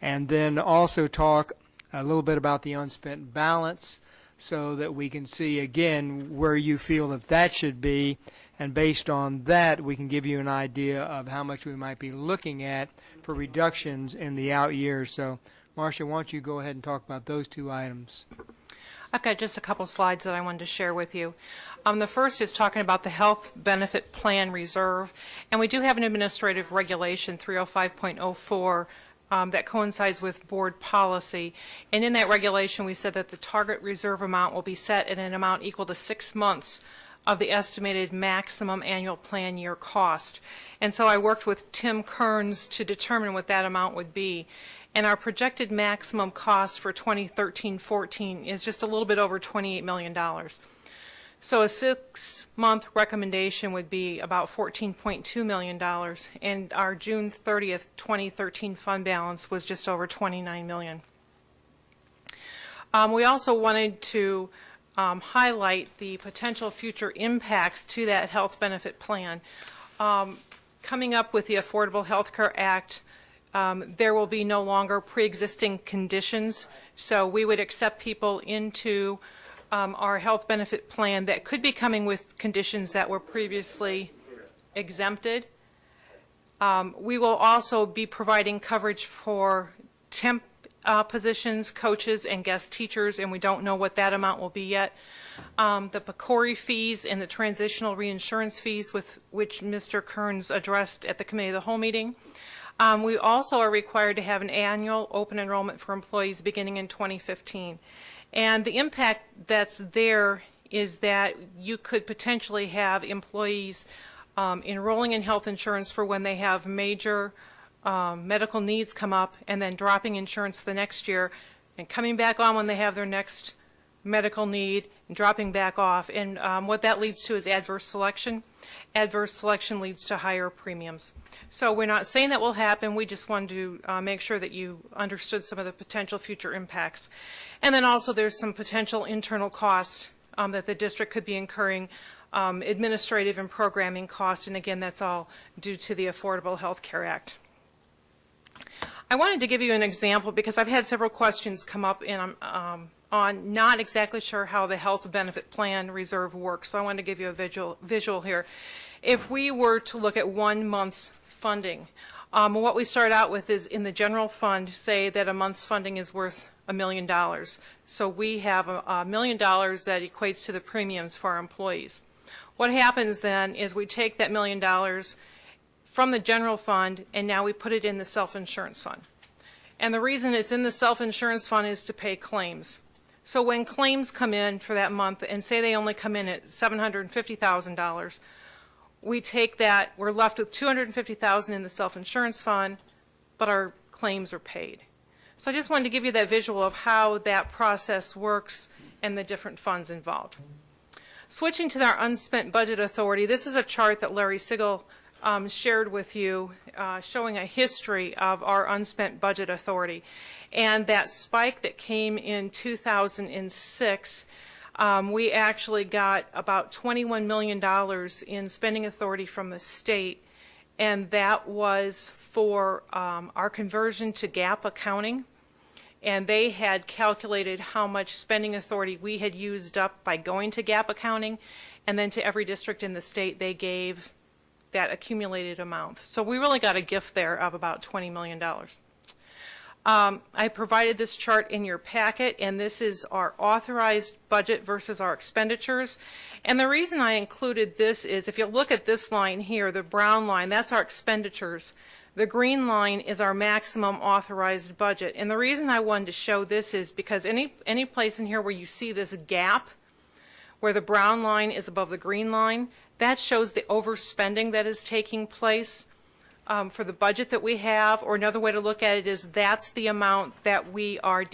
and then also talk a little bit about the unspent balance so that we can see again where you feel that should be, and based on that we can give you an idea of how much we might be looking at for reductions in the out years. So Marcia, why don't you go ahead and talk about those two items. I've got just a couple slides that I wanted to share with you. The first is talking about the Health Benefit Plan Reserve, and we do have an administrative regulation, 305.04, that coincides with board policy. And in that regulation, we said that the target reserve amount will be set at an amount equal to 6 months of the estimated maximum annual plan year cost. And so I worked with Tim Kearns to determine what that amount would be. And our projected maximum cost for 2013-14 is just a little bit over $28 million. So a 6-month recommendation would be about $14.2 million, and our June 30th, 2013 fund balance was just over $29 million. We also wanted to highlight the potential future impacts to that health benefit plan. Coming up with the Affordable Health Care Act, there will be no longer pre-existing conditions, so we would accept people into our health benefit plan that could be coming with conditions that were previously exempted. We will also be providing coverage for temp positions, coaches, and guest teachers, and we don't know what that amount will be yet. The PCORI fees and the transitional reinsurance fees with which Mr. Kearns addressed at the Committee of the Whole meeting. We also are required to have an annual open enrollment for employees beginning in 2015. And the impact that's there is that you could potentially have employees enrolling in health insurance for when they have major medical needs come up, and then dropping insurance the next year and coming back on when they have their next medical need and dropping back off. And what that leads to is adverse selection. Adverse selection leads to higher premiums. So we're not saying that will happen. We just wanted to make sure that you understood some of the potential future impacts. And then also there's some potential internal costs that the district could be incurring, administrative and programming costs, and again, that's all due to the Affordable Health Care Act. I wanted to give you an example because I've had several questions come up, and I'm on not exactly sure how the health benefit plan reserve works, so I wanted to give you a visual here. If we were to look at 1 month's funding, what we start out with is in the general fund, say that a month's funding is worth $1 million. So we have $1 million that equates to the premiums for our employees. What happens then is we take that $1 million from the general fund and now we put it in the self-insurance fund. And the reason it's in the self-insurance fund is to pay claims. So when claims come in for that month and say they only come in at $750,000, we take that, we're left with $250,000 in the self-insurance fund, but our claims are paid. So I just wanted to give you that visual of how that process works and the different funds involved. Switching to our unspent budget authority, this is a chart that Larry Sigel shared with you showing a history of our unspent budget authority. And that spike that came in 2006, we actually got about $21 million in spending authority from the state, and that was for our conversion to GAAP accounting. And they had calculated how much spending authority we had used up by going to GAAP accounting, and then to every district in the state they gave that accumulated amount. So we really got a gift there of about $20 million. I provided this chart in your packet, and this is our authorized budget versus our expenditures. And the reason I included this is if you look at this line here, the brown line, that's our expenditures. The green line is our maximum authorized budget. And the reason I wanted to show this is because any place in here where you see this gap, where the brown line is above the green line, that shows the overspending that is taking place for the budget that we have. Or another way to look at it is that's the amount that we are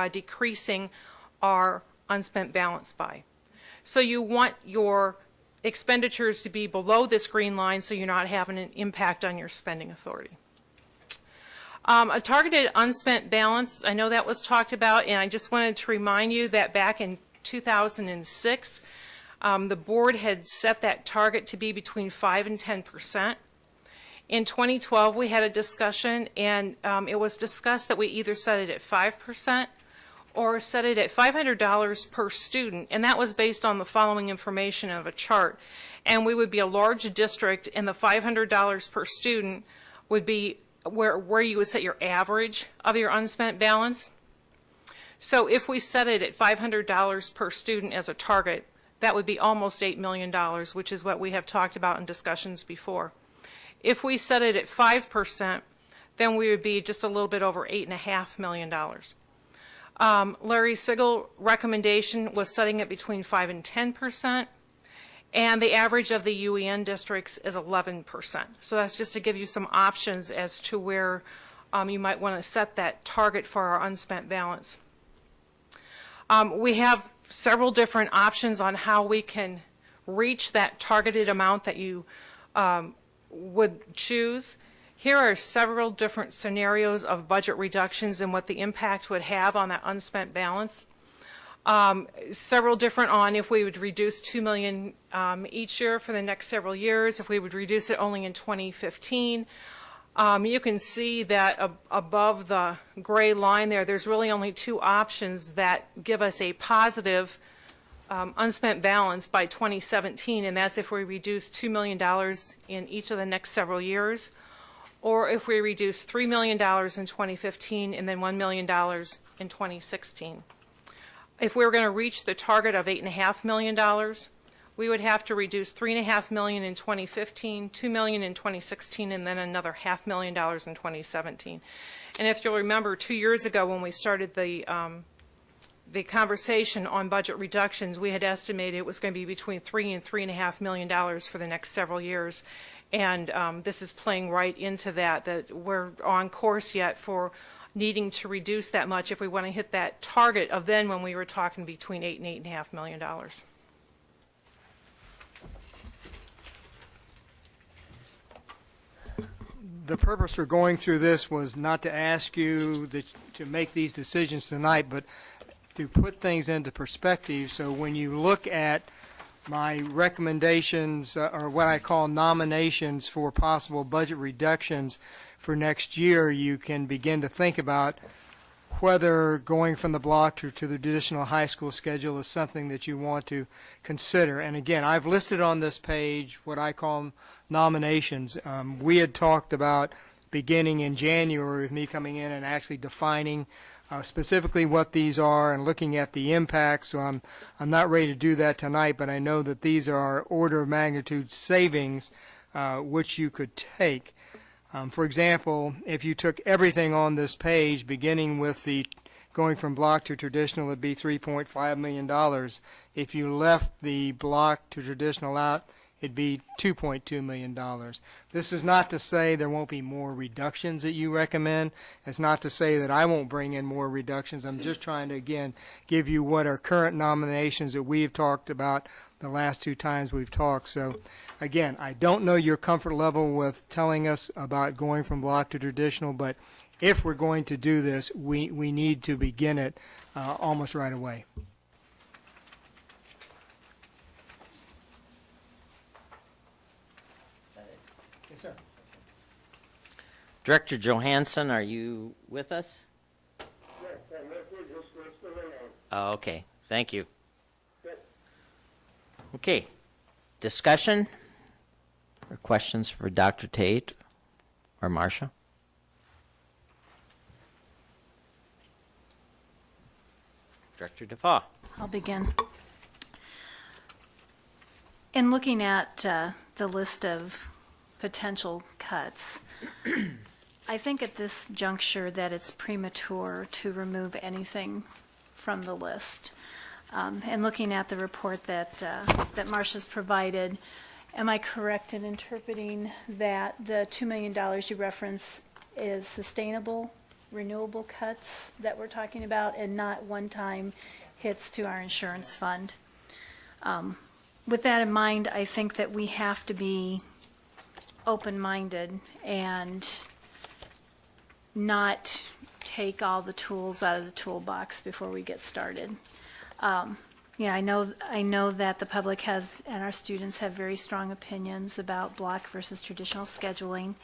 decreasing our unspent balance by. So you want your expenditures to be below this green line so you're not having an impact on your spending authority. A targeted unspent balance, I know that was talked about, and I just wanted to remind you that back in 2006, the board had set that target to be between 5 and 10%. In 2012, we had a discussion, and it was discussed that we either set it at 5% or set it at $500 per student, and that was based on the following information of a chart. And we would be a large district, and the $500 per student would be where you would set your average of your unspent balance. So if we set it at $500 per student as a target, that would be almost $8 million, which is what we have talked about in discussions before. If we set it at 5%, then we would be just a little bit over $8.5 million. Larry Sigel recommendation was setting it between 5 and 10%, and the average of the UEN districts is 11%. So that's just to give you some options as to where you might want to set that target for our unspent balance. We have several different options on how we can reach that targeted amount that you would choose. Here are several different scenarios of budget reductions and what the impact would have on that unspent balance. Several different on if we would reduce $2 million each year for the next several years, if we would reduce it only in 2015. You can see that above the gray line there, there's really only two options that give us a positive unspent balance by 2017, and that's if we reduce $2 million in each of the next several years, or if we reduce $3 million in 2015 and then $1 million in 2016. If we were going to reach the target of $8.5 million, we would have to reduce $3.5 million in 2015, $2 million in 2016, and then another $500,000 in 2017. And if you'll remember, 2 years ago when we started the conversation on budget reductions, we had estimated it was going to be between $3 and $3.5 million for the next several years. And this is playing right into that we're on course yet for needing to reduce that much if we want to hit that target of then when we were talking between $8 and $8.5 million. The purpose for going through this was not to ask you to make these decisions tonight, but to put things into perspective. So when you look at my recommendations, or what I call nominations for possible budget reductions for next year, you can begin to think about whether going from the block to the traditional high school schedule is something that you want to consider. And again, I've listed on this page what I call nominations. We had talked about beginning in January with me coming in and actually defining specifically what these are and looking at the impacts. So I'm not ready to do that tonight, but I know that these are order of magnitude savings which you could take. For example, if you took everything on this page, beginning with the going from block to traditional, it'd be $3.5 million. If you left the block to traditional out, it'd be $2.2 million. This is not to say there won't be more reductions that you recommend. It's not to say that I won't bring in more reductions. I'm just trying to, again, give you what are current nominations that we've talked about the last 2 times we've talked. So, again, I don't know your comfort level with telling us about going from block to traditional, but if we're going to do this, we need to begin it almost right away. Yes, sir. Director Johansson, are you with us? Yes, I'm with you. Just listening in. Oh, okay. Thank you. Okay. Discussion or questions for Dr. Tate or Marcia? Director DeFaw. I'll begin. In looking at the list of potential cuts, I think at this juncture that it's premature to remove anything from the list. And looking at the report that Marcia's provided, am I correct in interpreting that the $2 million you reference is sustainable, renewable cuts that we're talking about and not one-time hits to our insurance fund? With that in mind, I think that we have to be open-minded and not take all the tools out of the toolbox before we get started. I know that the public has and our students have very strong opinions about block versus traditional scheduling.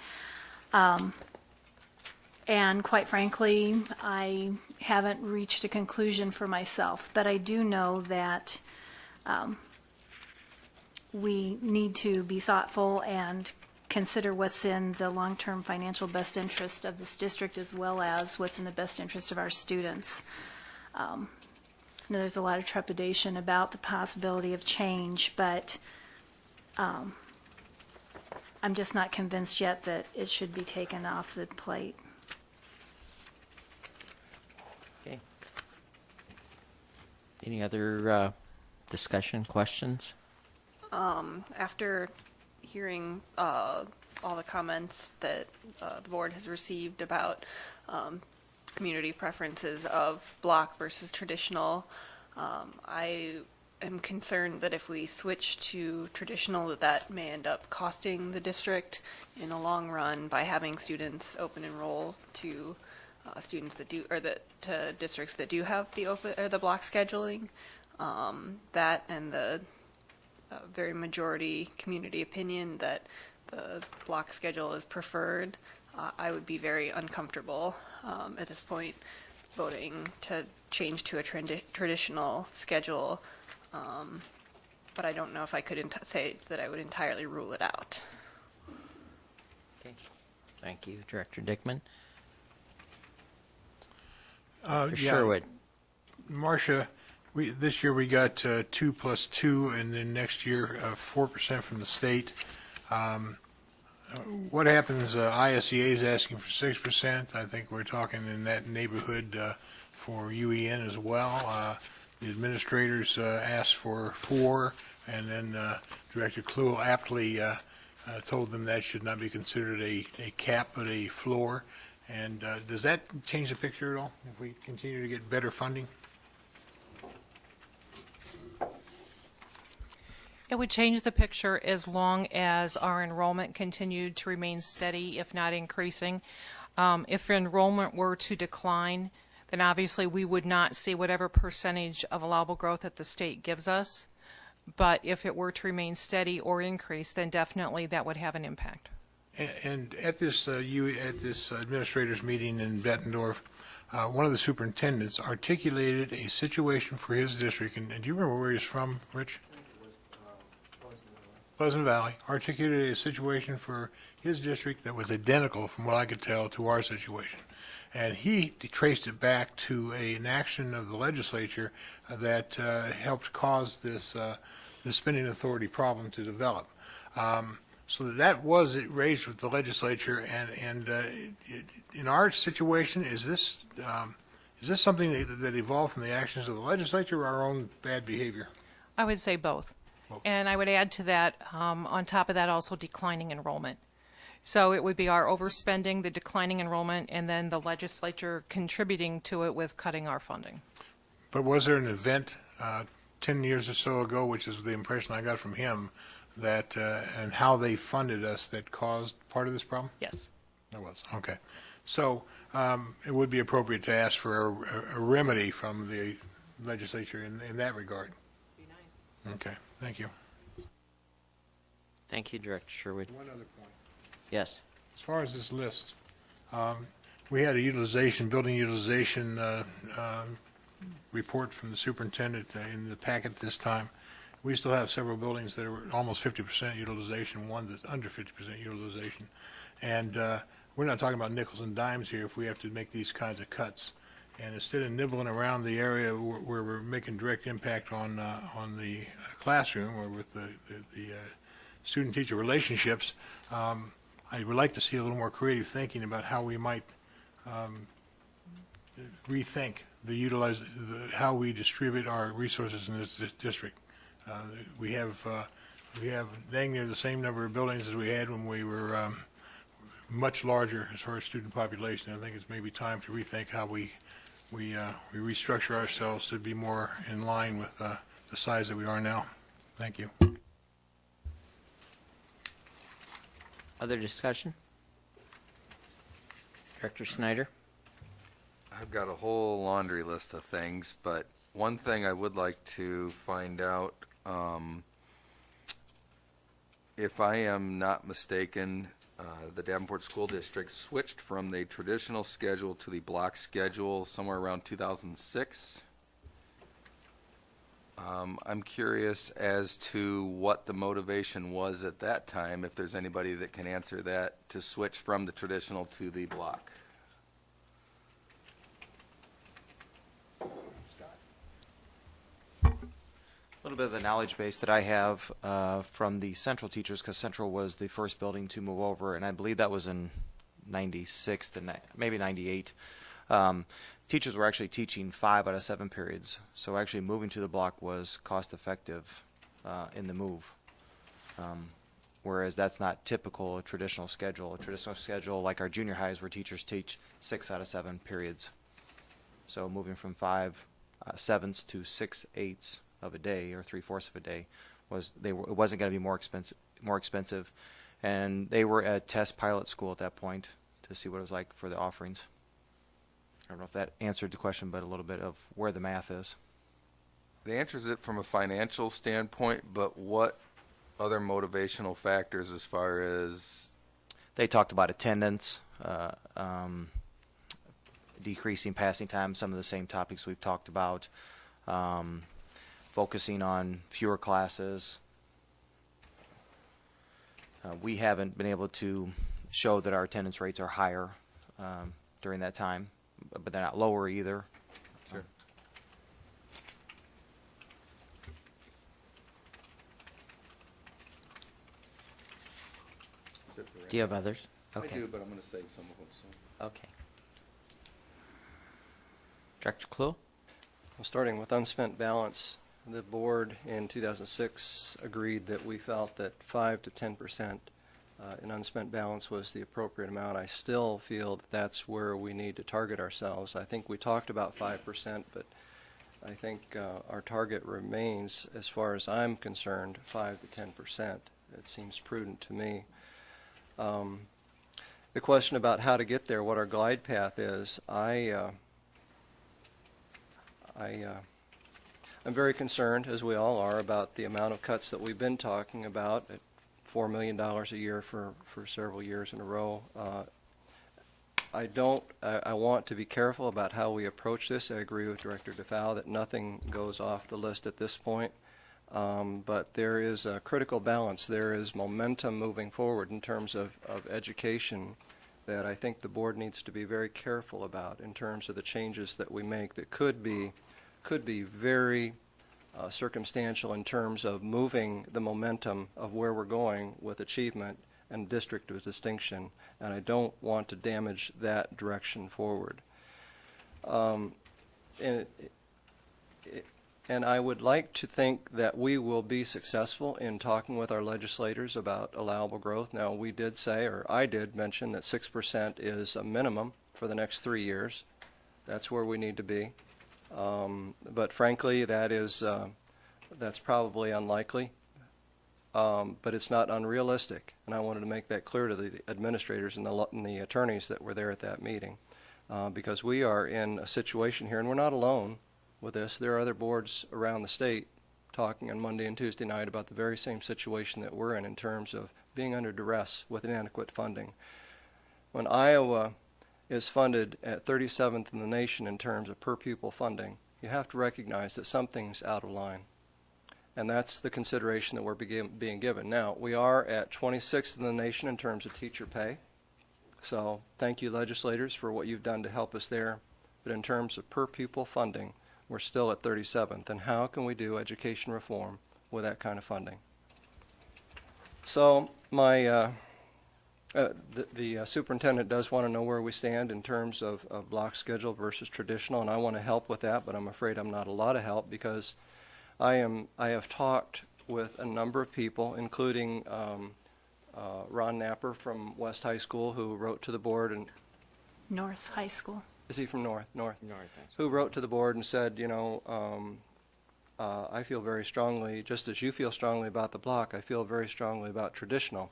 And quite frankly, I haven't reached a conclusion for myself, but I do know that we need to be thoughtful and consider what's in the long-term financial best interest of this district as well as what's in the best interest of our students. There's a lot of trepidation about the possibility of change, but I'm just not convinced yet that it should be taken off the plate. Okay. Any other discussion, questions? After hearing all the comments that the board has received about community preferences of block versus traditional, I am concerned that if we switch to traditional, that may end up costing the district in the long run by having students open enroll to students that do, or to districts that do have the open or the block scheduling. That and the very majority community opinion that the block schedule is preferred. I would be very uncomfortable at this point voting to change to a traditional schedule, but I don't know if I could say that I would entirely rule it out. Okay. Thank you, Director Dickman. Yeah. Sherwood. Marcia, this year we got 2 plus 2, and then next year 4% from the state. What happens? ISEA is asking for 6%. I think we're talking in that neighborhood for UEN as well. The administrators asked for 4, and then Director Kluhl aptly told them that should not be considered a cap but a floor. And does that change the picture at all if we continue to get better funding? It would change the picture as long as our enrollment continued to remain steady, if not increasing. If enrollment were to decline, then obviously we would not see whatever percentage of allowable growth that the state gives us. But if it were to remain steady or increase, then definitely that would have an impact. And at this administrators meeting in Bettendorf, one of the superintendents articulated a situation for his district, and do you remember where he's from, Rich? Pleasant Valley, articulated a situation for his district that was identical, from what I could tell, to our situation. And he traced it back to an action of the legislature that helped cause this the spending authority problem to develop. So that was raised with the legislature, and in our situation, is this something that evolved from the actions of the legislature or our own bad behavior? I would say both. And I would add to that, on top of that, also declining enrollment. So it would be our overspending, the declining enrollment, and then the legislature contributing to it with cutting our funding. But was there an event 10 years or so ago, which is the impression I got from him, that and how they funded us that caused part of this problem? Yes. There was. Okay. So it would be appropriate to ask for a remedy from the legislature in that regard. Be nice. Okay. Thank you. Thank you, Director Sherwood. One other point. Yes. As far as this list, we had a building utilization report from the superintendent in the packet this time. We still have several buildings that are almost 50% utilization, one that's under 50% utilization. And we're not talking about nickels and dimes here if we have to make these kinds of cuts. And instead of nibbling around the area where we're making direct impact on the classroom or with the student-teacher relationships, I would like to see a little more creative thinking about how we might rethink how we distribute our resources in this district. We have dang near the same number of buildings as we had when we were much larger as far as student population. I think it's maybe time to rethink how we restructure ourselves to be more in line with the size that we are now. Thank you. Other discussion? Director Snyder? I've got a whole laundry list of things, but one thing I would like to find out, if I am not mistaken, the Davenport School District switched from the traditional schedule to the block schedule somewhere around 2006. I'm curious as to what the motivation was at that time, if there's anybody that can answer that, to switch from the traditional to the block. A little bit of the knowledge base that I have from the Central teachers, because Central was the first building to move over, and I believe that was in 96 to maybe 98. Teachers were actually teaching 5 out of 7 periods, so actually moving to the block was cost effective in the move. Whereas that's not typical a traditional schedule. A traditional schedule, like our junior highs, where teachers teach 6 out of 7 periods. So moving from 5 7s to 6 8s of a day, or 3/4 of a day, it wasn't going to be more expensive, and they were a test pilot school at that point to see what it was like for the offerings. I don't know if that answered the question, but a little bit of where the math is. It answers it from a financial standpoint, but what other motivational factors as far as? They talked about attendance, decreasing passing time, some of the same topics we've talked about, focusing on fewer classes. We haven't been able to show that our attendance rates are higher during that time, but they're not lower either. Sure. Do you have others? Okay. I do, but I'm going to save some of them soon. Okay. Director Clue? Well, starting with unspent balance, the board in 2006 agreed that we felt that 5 to 10% in unspent balance was the appropriate amount. I still feel that that's where we need to target ourselves. I think we talked about 5%, but I think our target remains, as far as I'm concerned, 5 to 10%. It seems prudent to me. The question about how to get there, what our glide path is, I'm very concerned, as we all are, about the amount of cuts that we've been talking about at $4 million a year for several years in a row. I want to be careful about how we approach this. I agree with Director DeFau that nothing goes off the list at this point. But there is a critical balance. There is momentum moving forward in terms of education that I think the board needs to be very careful about in terms of the changes that we make that could be very circumstantial in terms of moving the momentum of where we're going with achievement and district of distinction, and I don't want to damage that direction forward. And I would like to think that we will be successful in talking with our legislators about allowable growth. Now, we did say, or I did mention, that 6% is a minimum for the next 3 years. That's where we need to be. But frankly, that's probably unlikely. But it's not unrealistic, and I wanted to make that clear to the administrators and the attorneys that were there at that meeting, because we are in a situation here, and we're not alone with this. There are other boards around the state talking on Monday and Tuesday night about the very same situation that we're in terms of being under duress with inadequate funding. When Iowa is funded at 37th in the nation in terms of per pupil funding, you have to recognize that something's out of line. And that's the consideration that we're being given. Now, we are at 26th in the nation in terms of teacher pay. So thank you, legislators, for what you've done to help us there. But in terms of per pupil funding, we're still at 37th. And how can we do education reform with that kind of funding? So the superintendent does want to know where we stand in terms of block schedule versus traditional, and I want to help with that, but I'm afraid I'm not a lot of help because I have talked with a number of people, including Ron Napper from West High School, who wrote to the board. And North High School. Is he from North? North. North. Who wrote to the board and said, you know, I feel very strongly, just as you feel strongly about the block, I feel very strongly about traditional.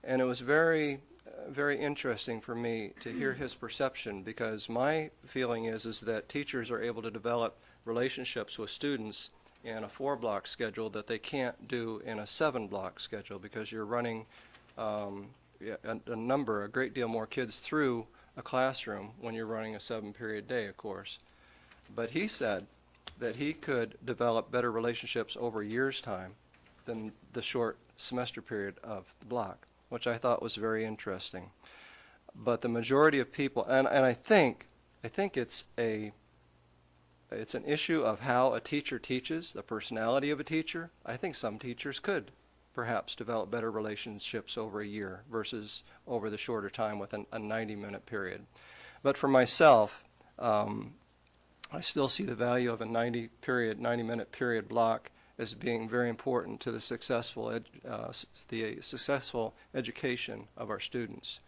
And it was very, very interesting for me to hear his perception, because my feeling is that teachers are able to develop relationships with students in a 4-block schedule that they can't do in a 7-block schedule, because you're running a great deal more kids through a classroom when you're running a 7-period day, of course. But he said that he could develop better relationships over a year's time than the short semester period of the block, which I thought was very interesting. But the majority of people, and I think it's an issue of how a teacher teaches, the personality of a teacher. I think some teachers could perhaps develop better relationships over a year versus over the shorter time with a 90-minute period. But for myself, I still see the value of a 90-minute period block as being very important to the successful education of our students.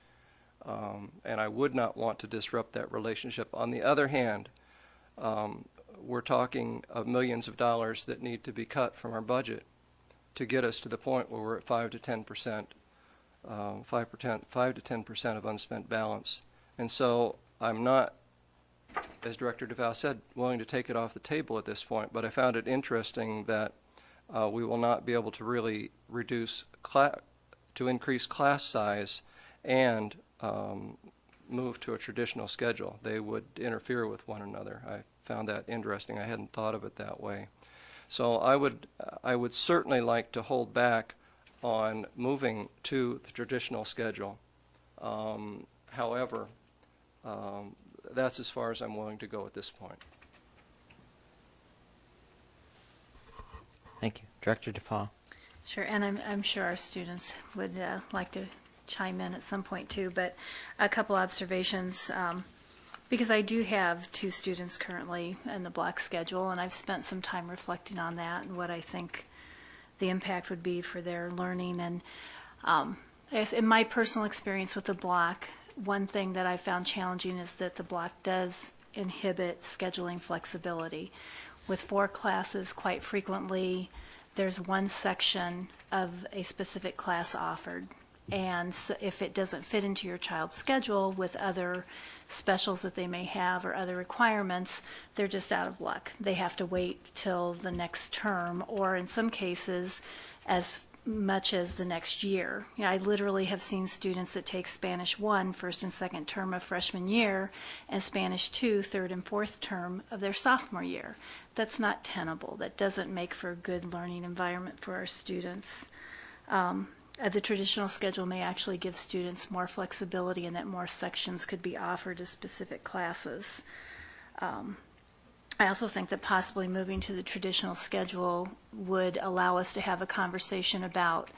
And I would not want to disrupt that relationship. On the other hand, we're talking of millions of dollars that need to be cut from our budget to get us to the point where we're at 5 to 10%, 5 to 10% of unspent balance. And so I'm not, as Director DeVal said, willing to take it off the table at this point, but I found it interesting that we will not be able to really increase class size and move to a traditional schedule. They would interfere with one another. I found that interesting. I hadn't thought of it that way. So I would certainly like to hold back on moving to the traditional schedule. However, that's as far as I'm willing to go at this point. Thank you. Director DeFau. Sure, and I'm sure our students would like to chime in at some point too, but a couple observations, because I do have 2 students currently in the block schedule, and I've spent some time reflecting on that and what I think the impact would be for their learning. And I guess in my personal experience with the block, one thing that I found challenging is that the block does inhibit scheduling flexibility. With 4 classes, quite frequently, there's one section of a specific class offered. And so if it doesn't fit into your child's schedule with other specials that they may have or other requirements, they're just out of luck. They have to wait till the next term, or in some cases, as much as the next year. You know, I literally have seen students that take Spanish 1 first and second term of freshman year and Spanish 2 third and fourth term of their sophomore year. That's not tenable. That doesn't make for a good learning environment for our students. The traditional schedule may actually give students more flexibility in that more sections could be offered as specific classes. I also think that possibly moving to the traditional schedule would allow us to have a conversation about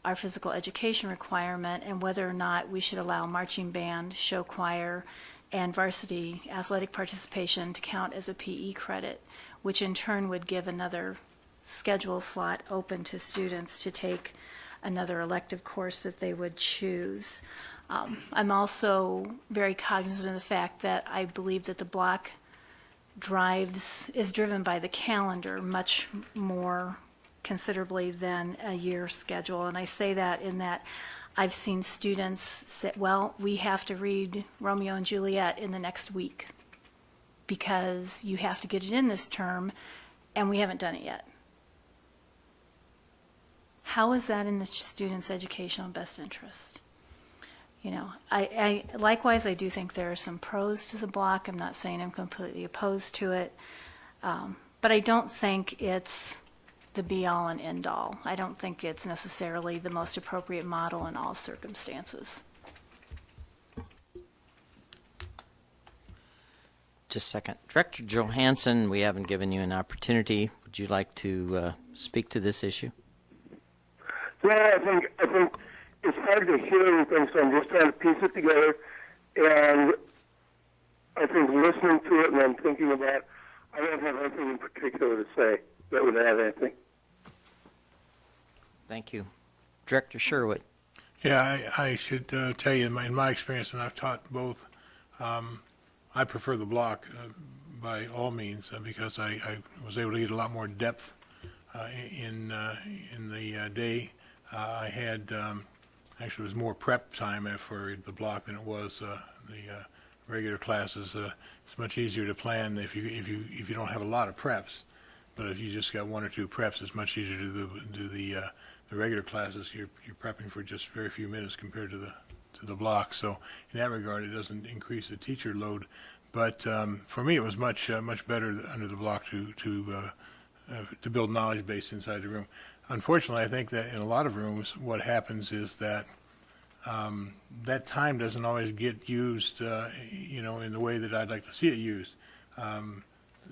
our physical education requirement and whether or not we should allow marching band, show choir, and varsity athletic participation to count as a PE credit, which in turn would give another schedule slot open to students to take another elective course that they would choose. I'm also very cognizant of the fact that I believe that the block is driven by the calendar much more considerably than a year schedule. And I say that in that I've seen students say, well, we have to read Romeo and Juliet in the next week because you have to get it in this term, and we haven't done it yet. How is that in the student's educational best interest? You know, I likewise, I do think there are some pros to the block. I'm not saying I'm completely opposed to it, but I don't think it's the be-all and end-all. I don't think it's necessarily the most appropriate model in all circumstances. Just a second. Director Johansson, we haven't given you an opportunity. Would you like to speak to this issue? Yeah, I think it's hard to hear everything, so I'm just trying to piece it together. And I think listening to it and I'm thinking about, I don't have anything in particular to say that would add anything. Thank you. Director Sherwood. Yeah, I should tell you, in my experience, and I've taught both, I prefer the block by all means because I was able to get a lot more depth in the day. I had actually it was more prep time for the block than it was the regular classes. It's much easier to plan if you don't have a lot of preps, but if you just got one or two preps, it's much easier to do the regular classes. You're prepping for just very few minutes compared to the block. So in that regard, it doesn't increase the teacher load. But for me, it was much better under the block to build knowledge base inside the room. Unfortunately, I think that in a lot of rooms, what happens is that that time doesn't always get used, in the way that I'd like to see it used.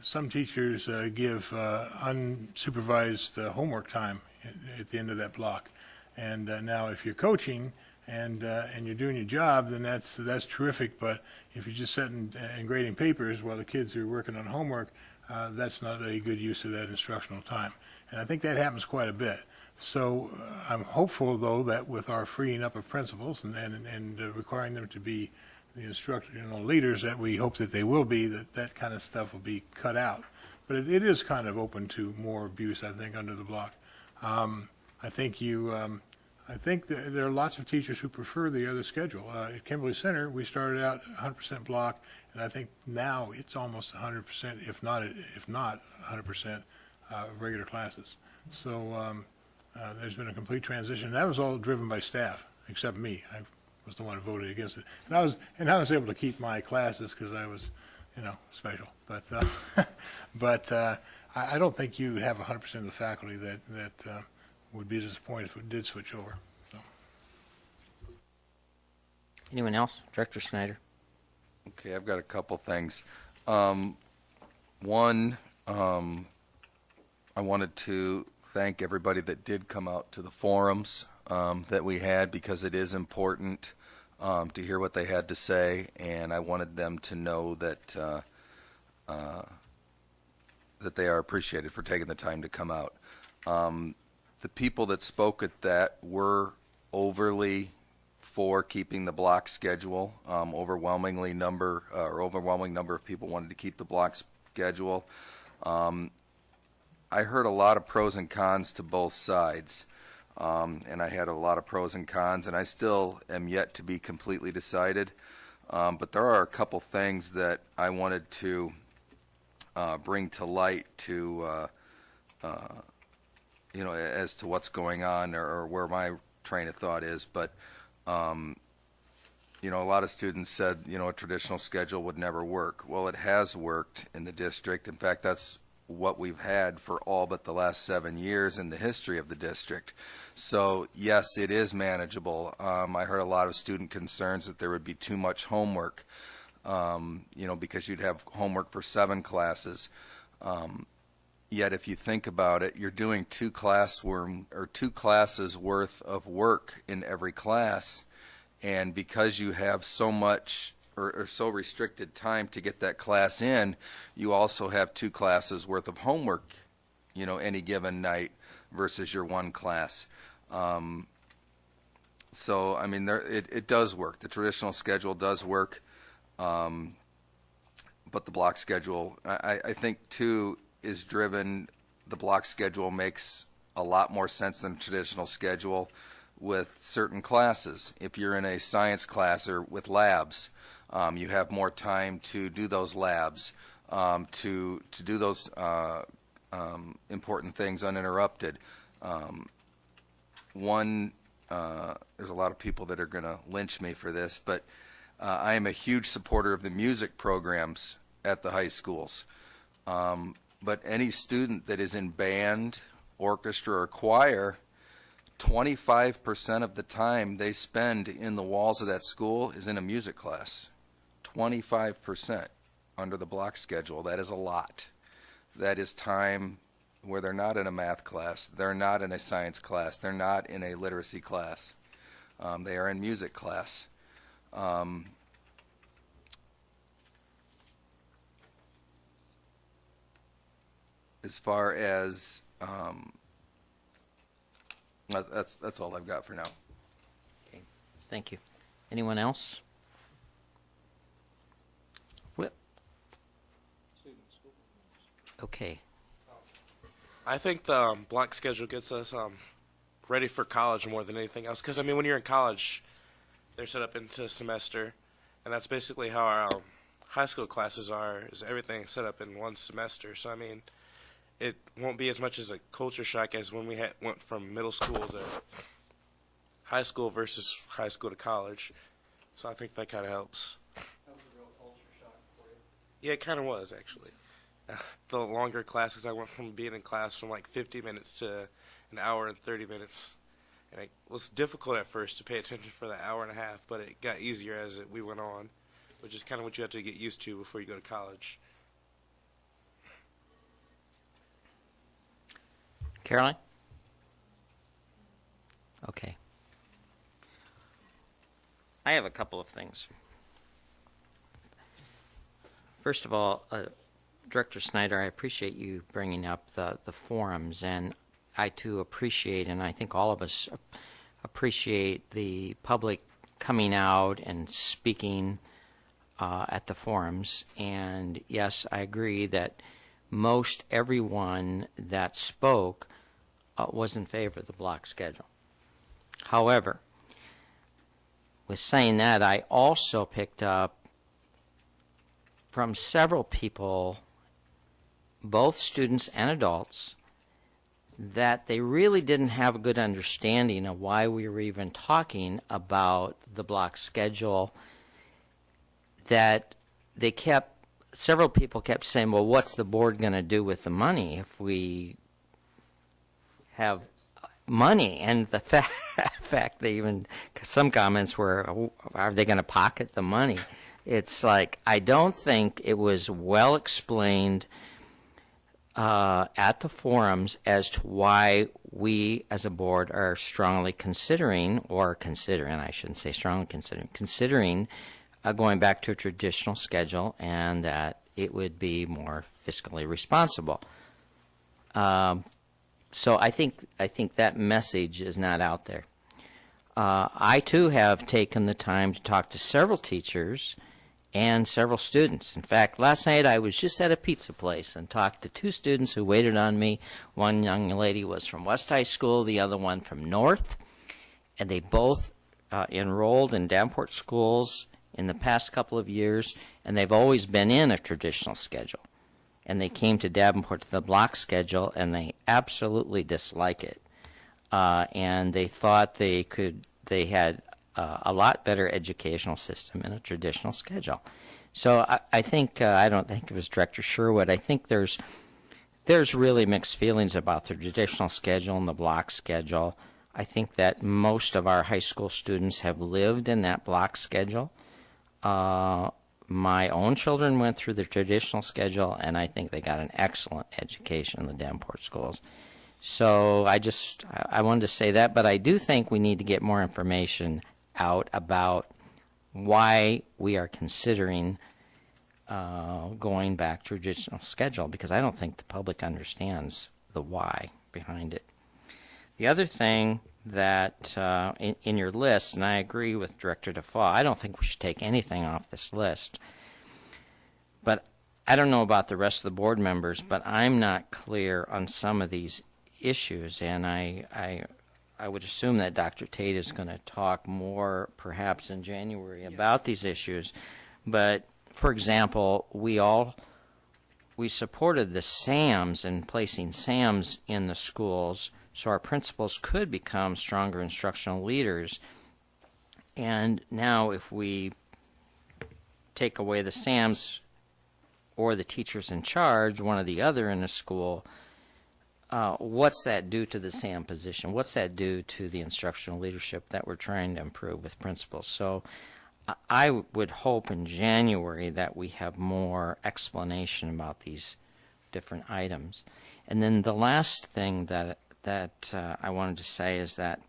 Some teachers give unsupervised homework time at the end of that block, and now if you're coaching and you're doing your job, then that's terrific. But if you're just sitting and grading papers while the kids are working on homework, that's not a good use of that instructional time. And I think that happens quite a bit. So I'm hopeful, though, that with our freeing up of principals and requiring them to be the instructional leaders that we hope that they will be, that kind of stuff will be cut out. But it is kind of open to more abuse, I think, under the block. I think there are lots of teachers who prefer the other schedule. At Kimberly Center, we started out 100% block, and I think now it's almost 100%, if not 100%, regular classes. So there's been a complete transition. That was all driven by staff, except me. I was the one who voted against it, and I was able to keep my classes because I was, special. But I don't think you would have 100% of the faculty that would be disappointed if it did switch over. So. Anyone else? Director Snyder. Okay, I've got a couple things. One, I wanted to thank everybody that did come out to the forums that we had, because it is important to hear what they had to say, and I wanted them to know that that they are appreciated for taking the time to come out. The people that spoke at that were overly for keeping the block schedule. Overwhelming number of people wanted to keep the block schedule. I heard a lot of pros and cons to both sides, and I had a lot of pros and cons, and I still am yet to be completely decided. But there are a couple things that I wanted to bring to light to as to what's going on or where my train of thought is, but a lot of students said, a traditional schedule would never work. Well, it has worked in the district. In fact, that's what we've had for all but the last 7 years in the history of the district. So, yes, it is manageable. I heard a lot of student concerns that there would be too much homework, because you'd have homework for 7 classes. Yet, if you think about it, you're doing 2 classes worth of work in every class. And because you have so much or so restricted time to get that class in, you also have 2 classes worth of homework, any given night versus your 1 class. So, I mean, it does work. The traditional schedule does work, but the block schedule, I think, too, is driven, the block schedule makes a lot more sense than a traditional schedule with certain classes. If you're in a science class or with labs, you have more time to do those labs, to do those important things uninterrupted. There's a lot of people that are going to lynch me for this, but I am a huge supporter of the music programs at the high schools. But any student that is in band, orchestra, or choir, 25% of the time they spend in the walls of that school is in a music class. 25% under the block schedule. That is a lot. That is time where they're not in a math class, they're not in a science class, they're not in a literacy class. They are in music class. As far as that's all I've got for now. Okay. Thank you. Anyone else? Whip. Okay. I think the block schedule gets us ready for college more than anything else. Because, I mean, when you're in college, they're set up into a semester, and that's basically how our high school classes are, is everything set up in one semester. So, I mean, it won't be as much as a culture shock as when we went from middle school to high school versus high school to college. So I think that kind of helps. That was a real culture shock for you. Yeah, it kind of was, actually. The longer classes, I went from being in class from like 50 minutes to an hour and 30 minutes. And it was difficult at first to pay attention for that hour and a half, but it got easier as we went on, which is kind of what you have to get used to before you go to college. Caroline? Okay. I have a couple of things. First of all, Director Snyder, I appreciate you bringing up the forums, and I too appreciate, and I think all of us appreciate the public coming out and speaking at the forums. And yes, I agree that most everyone that spoke was in favor of the block schedule. However, with saying that, I also picked up from several people, both students and adults, that they really didn't have a good understanding of why we were even talking about the block schedule, that several people kept saying, well, what's the board going to do with the money if we have money? And the fact they even, some comments were, oh, are they going to pocket the money? It's like, I don't think it was well explained at the forums as to why we as a board are strongly considering, I shouldn't say strongly considering going back to a traditional schedule, and that it would be more fiscally responsible. So I think that message is not out there. I too have taken the time to talk to several teachers and several students. In fact, last night I was just at a pizza place and talked to 2 students who waited on me. One young lady was from West High School, the other one from North, and they both enrolled in Davenport schools in the past couple of years, and they've always been in a traditional schedule. and they came to Davenport to the block schedule, and they absolutely dislike it. And they thought they had a lot better educational system in a traditional schedule. So I think, I don't think it was Director Sherwood, I think there's really mixed feelings about the traditional schedule and the block schedule. I think that most of our high school students have lived in that block schedule. My own children went through the traditional schedule, and I think they got an excellent education in the Davenport schools. So I wanted to say that, but I do think we need to get more information out about why we are considering going back to traditional schedule, because I don't think the public understands the why behind it. The other thing that in your list, and I agree with Director DeFaw, I don't think we should take anything off this list. But I don't know about the rest of the board members, but I'm not clear on some of these issues, and I would assume that Dr. Tate is going to talk more perhaps in January about these issues. But for example, we supported the SAMs and placing SAMs in the schools so our principals could become stronger instructional leaders. And now if we take away the SAMs or the teachers in charge, one or the other in a school, what's that do to the SAM position? What's that do to the instructional leadership that we're trying to improve with principals? So I would hope in January that we have more explanation about these different items. And then the last thing that I wanted to say is that,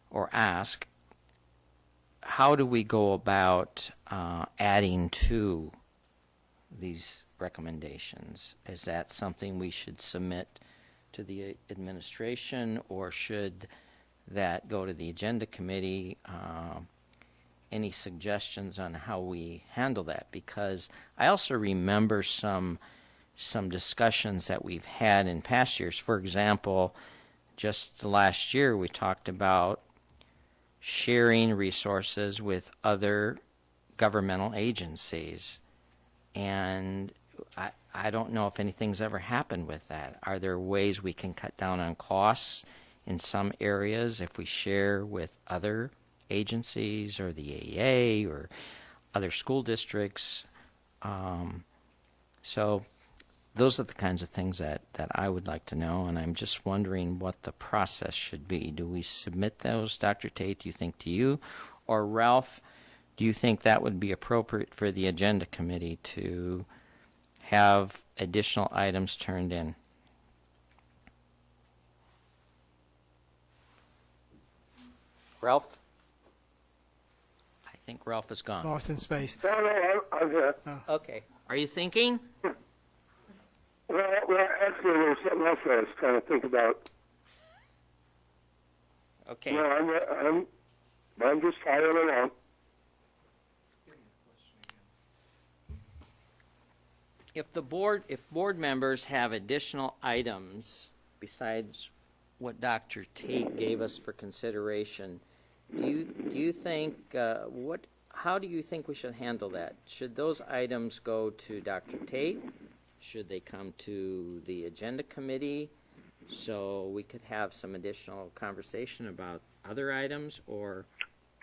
or ask, how do we go about adding to these recommendations? Is that something we should submit to the administration, or should that go to the agenda committee? Any suggestions on how we handle that? Because I also remember some discussions that we've had in past years. For example, just last year we talked about sharing resources with other governmental agencies, and I don't know if anything's ever happened with that. Are there ways we can cut down on costs in some areas if we share with other agencies or the AEA or other school districts? So those are the kinds of things that I would like to know, and I'm just wondering what the process should be. Do we submit those, Dr. Tate, do you think, to you? Or Ralph, do you think that would be appropriate for the agenda committee to have additional items turned in? Ralph? I think Ralph is gone. Lost in space. No, I'm here. Okay. Are you thinking? Well, actually, there was something else I was trying to think about. Okay. No, I'm just following along. If board members have additional items besides what Dr. Tate gave us for consideration, do you think how do you think we should handle that? Should those items go to Dr. Tate? Should they come to the agenda committee so we could have some additional conversation about other items? Or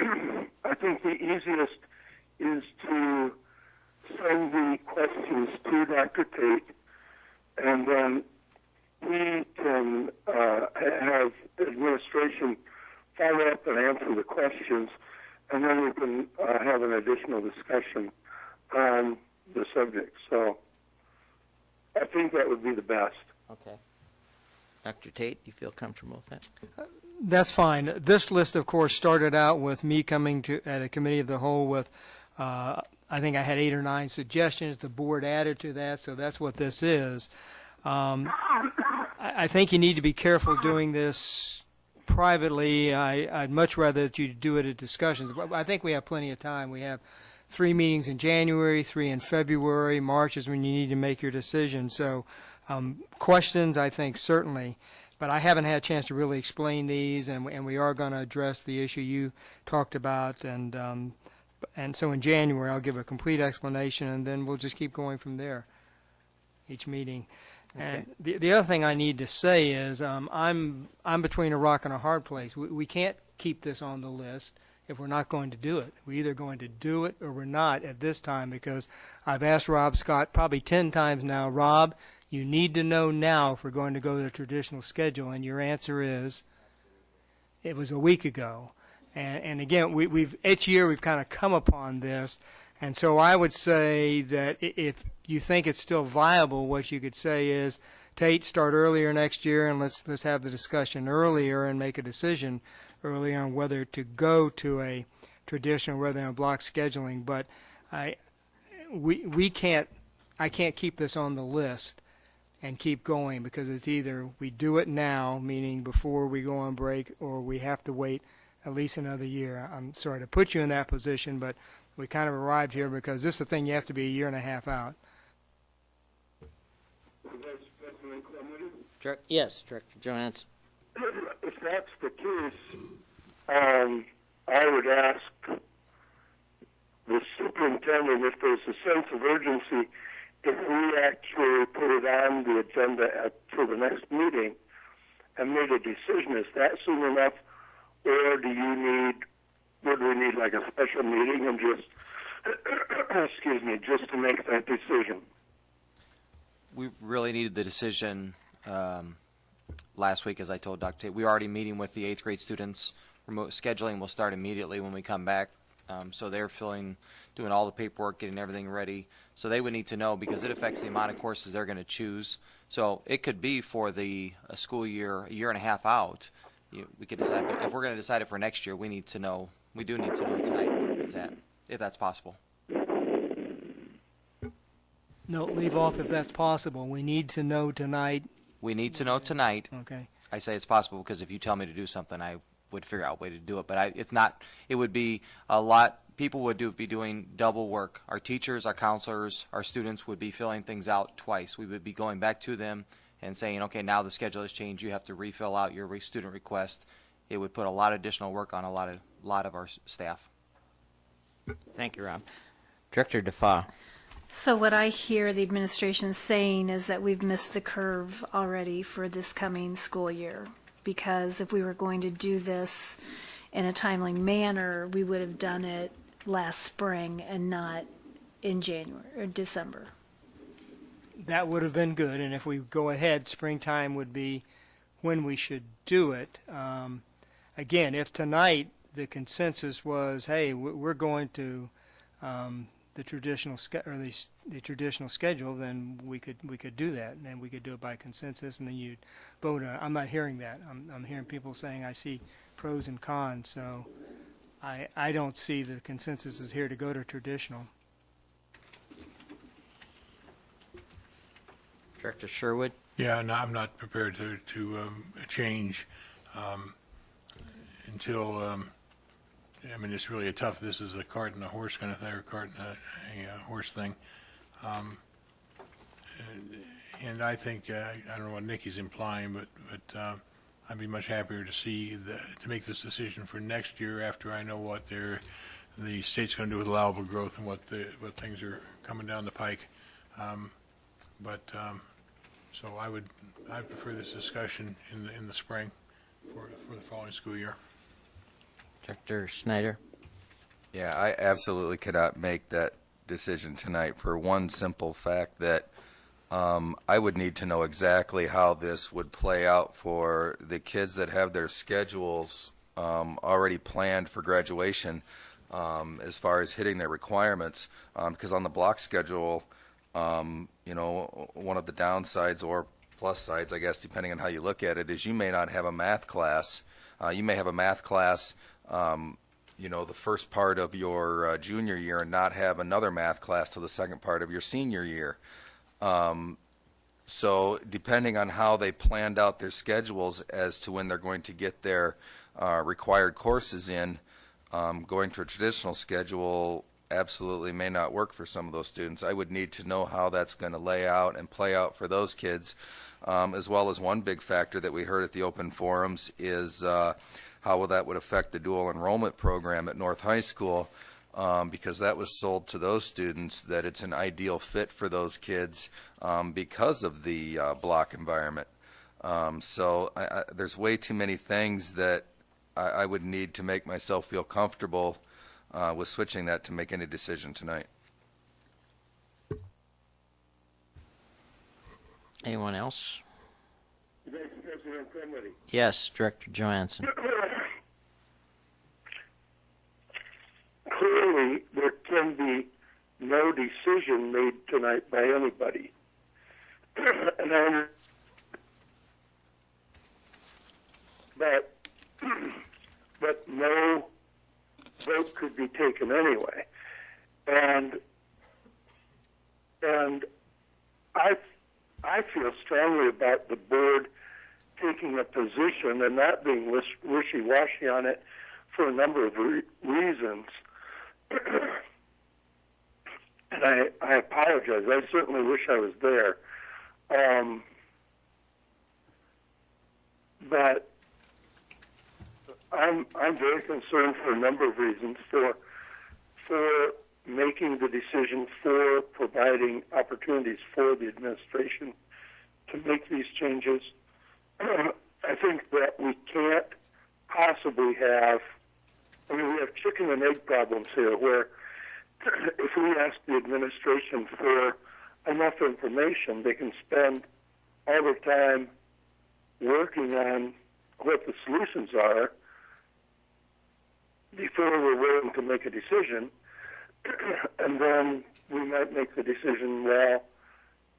I think the easiest is to send the questions to Dr. Tate, and then he can have administration follow up and answer the questions, and then we can have an additional discussion on the subject. So I think that would be the best. Okay. Dr. Tate, do you feel comfortable with that? That's fine. This list, of course, started out with me coming to at a committee of the whole with, I think I had 8 or 9 suggestions. The board added to that, so that's what this is. I think you need to be careful doing this privately. I'd much rather that you do it at discussions. I think we have plenty of time. We have 3 meetings in January, 3 in February. March is when you need to make your decision. So questions, I think, certainly. But I haven't had a chance to really explain these, and we are going to address the issue you talked about. And so in January, I'll give a complete explanation, and then we'll just keep going from there. each meeting. And the other thing I need to say is I'm between a rock and a hard place. We can't keep this on the list if we're not going to do it. We're either going to do it or we're not at this time, because I've asked Rob Scott probably 10 times now, Rob, you need to know now if we're going to go to the traditional schedule, and your answer is it was a week ago. And again, we've each year we've kind of come upon this, and so I would say that if you think it's still viable, what you could say is, Tate, start earlier next year, and let's have the discussion earlier and make a decision earlier on whether to go to a traditional rather than a block scheduling. But I can't keep this on the list and keep going, because it's either we do it now, meaning before we go on break, or we have to wait at least another year. I'm sorry to put you in that position, but we kind of arrived here because this is the thing, you have to be a year and a half out. Yes, Director Johansson. If that's the case, I would ask the superintendent if there's a sense of urgency if we actually put it on the agenda for the next meeting and made a decision. Is that soon enough, or would we need like a special meeting and just, excuse me, just to make that decision? We really needed the decision last week, as I told Dr. Tate. We're already meeting with the 8th grade students. Remote scheduling will start immediately when we come back. So they're doing all the paperwork, getting everything ready. So they would need to know, because it affects the amount of courses they're going to choose. So it could be for a school year, a year and a half out. We could decide. But if we're going to decide it for next year, we need to know. We do need to know tonight, if that's possible. No, leave off if that's possible. We need to know tonight. We need to know tonight. Okay. I say it's possible because if you tell me to do something, I would figure out a way to do it. But it's not. It would be a lot. People would be doing double work. Our teachers, our counselors, our students would be filling things out twice. We would be going back to them and saying, okay, now the schedule has changed. You have to refill out your student request. It would put a lot of additional work on a lot of our staff. Thank you, Rob. Director DeFaa. So what I hear the administration saying is that we've missed the curve already for this coming school year, because if we were going to do this in a timely manner, we would have done it last spring and not in January or December. That would have been good, and if we go ahead, springtime would be when we should do it. Again, if tonight the consensus was, hey, we're going to the traditional the traditional schedule, then we could do that, and we could do it by consensus, and then you'd vote on it. I'm not hearing that. I'm hearing people saying I see pros and cons, so I don't see the consensus is here to go to traditional. Director Sherwood. Yeah, no, I'm not prepared to change until. I mean, it's really this is a cart and a horse kind of thing, or cart and a horse thing. And I think, I don't know what Nikki's implying, but I'd be much happier to to make this decision for next year after I know what the state's going to do with allowable growth and what things are coming down the pike. So I'd prefer this discussion in the spring for the following school year. Dr. Snyder. Yeah, I absolutely cannot make that decision tonight for one simple fact that I would need to know exactly how this would play out for the kids that have their schedules already planned for graduation as far as hitting their requirements. Because on the block schedule, one of the downsides or plus sides, I guess, depending on how you look at it, is you may not have a math class. You may have a math class the first part of your junior year and not have another math class till the second part of your senior year. So depending on how they planned out their schedules as to when they're going to get their required courses in, going to a traditional schedule absolutely may not work for some of those students. I would need to know how that's going to lay out and play out for those kids, as well as one big factor that we heard at the open forums is how that would affect the dual enrollment program at North High School. because that was sold to those students that it's an ideal fit for those kids because of the block environment. So there's way too many things that I would need to make myself feel comfortable with switching that to make any decision tonight. Anyone else? Vice President Kennedy. Yes, Director Johansson. Clearly, there can be no decision made tonight by anybody. But no vote could be taken anyway. And I feel strongly about the board taking a position and not being wishy-washy on it for a number of reasons. And I apologize. I certainly wish I was there. But I'm very concerned for a number of reasons for making the decision, for providing opportunities for the administration to make these changes. I think that we can't possibly have, we have chicken and egg problems here where if we ask the administration for enough information, they can spend all their time working on what the solutions are before we're willing to make a decision. And then we might make the decision, well,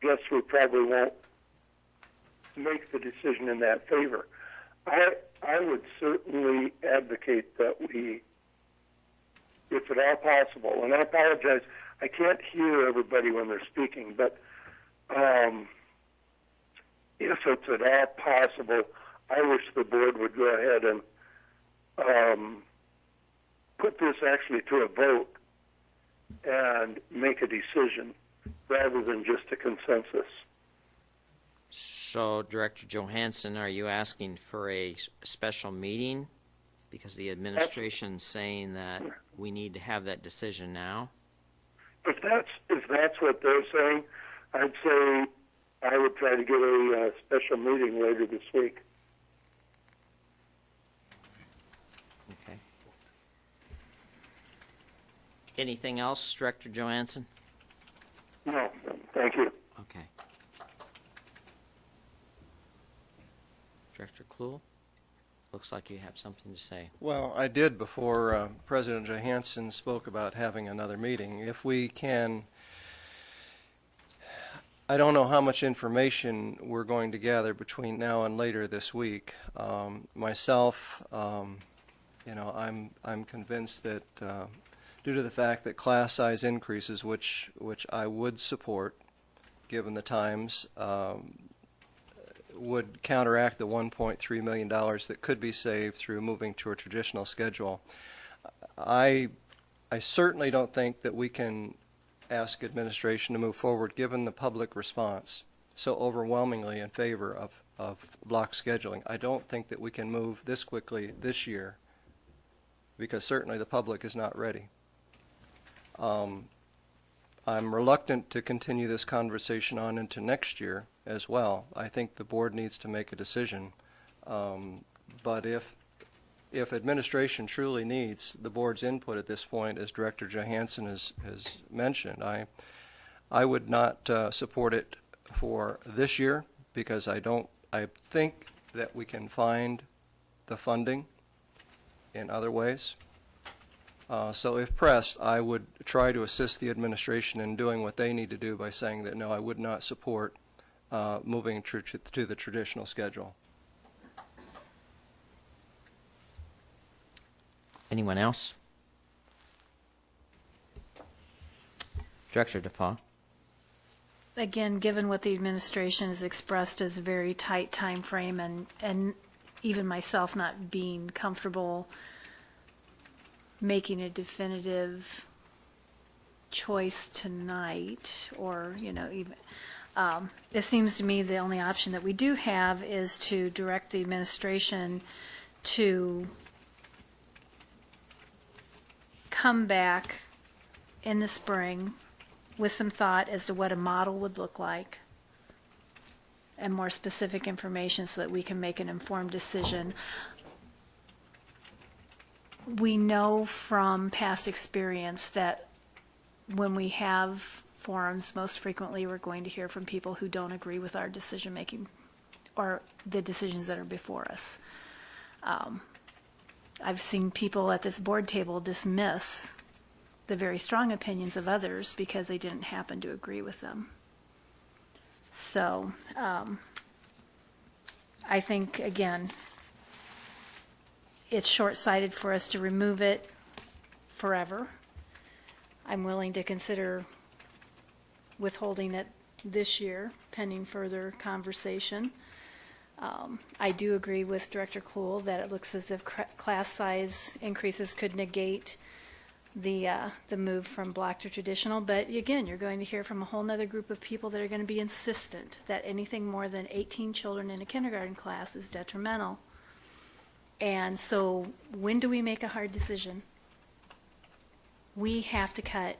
guess we probably won't make the decision in that favor. I would certainly advocate that we, if at all possible, and I apologize, I can't hear everybody when they're speaking, but if it's at all possible, I wish the board would go ahead and put this actually to a vote and make a decision rather than just a consensus. So, Director Johansson, are you asking for a special meeting because the administration's saying that we need to have that decision now? If that's what they're saying, I'd say I would try to get a special meeting later this week. Okay. Anything else, Director Johansson? No, thank you. Okay. Director Kluhl, looks like you have something to say. Well, I did before President Johansson spoke about having another meeting. If we can, I don't know how much information we're going to gather between now and later this week. Myself, I'm convinced that due to the fact that class size increases, which I would support, given the times, would counteract the $1.3 million that could be saved through moving to a traditional schedule. I certainly don't think that we can ask administration to move forward given the public response so overwhelmingly in favor of block scheduling. I don't think that we can move this quickly this year because certainly the public is not ready. I'm reluctant to continue this conversation on into next year as well. I think the board needs to make a decision. But if administration truly needs the board's input at this point, as Director Johansson has mentioned, I would not support it for this year because I think that we can find the funding in other ways. So if pressed, I would try to assist the administration in doing what they need to do by saying that no, I would not support moving to the traditional schedule. Anyone else? Director DeFaw. Again, given what the administration has expressed as a very tight time frame and even myself not being comfortable making a definitive choice tonight, or even it seems to me the only option that we do have is to direct the administration to come back in the spring with some thought as to what a model would look like and more specific information so that we can make an informed decision. We know from past experience that when we have forums, most frequently we're going to hear from people who don't agree with our decision making or the decisions that are before us. I've seen people at this board table dismiss the very strong opinions of others because they didn't happen to agree with them. So I think, again, it's short-sighted for us to remove it forever. I'm willing to consider withholding it this year, pending further conversation. I do agree with Director Kluhl that it looks as if class size increases could negate the move from block to traditional, but again, you're going to hear from a whole other group of people that are going to be insistent that anything more than 18 children in a kindergarten class is detrimental. And so when do we make a hard decision? We have to cut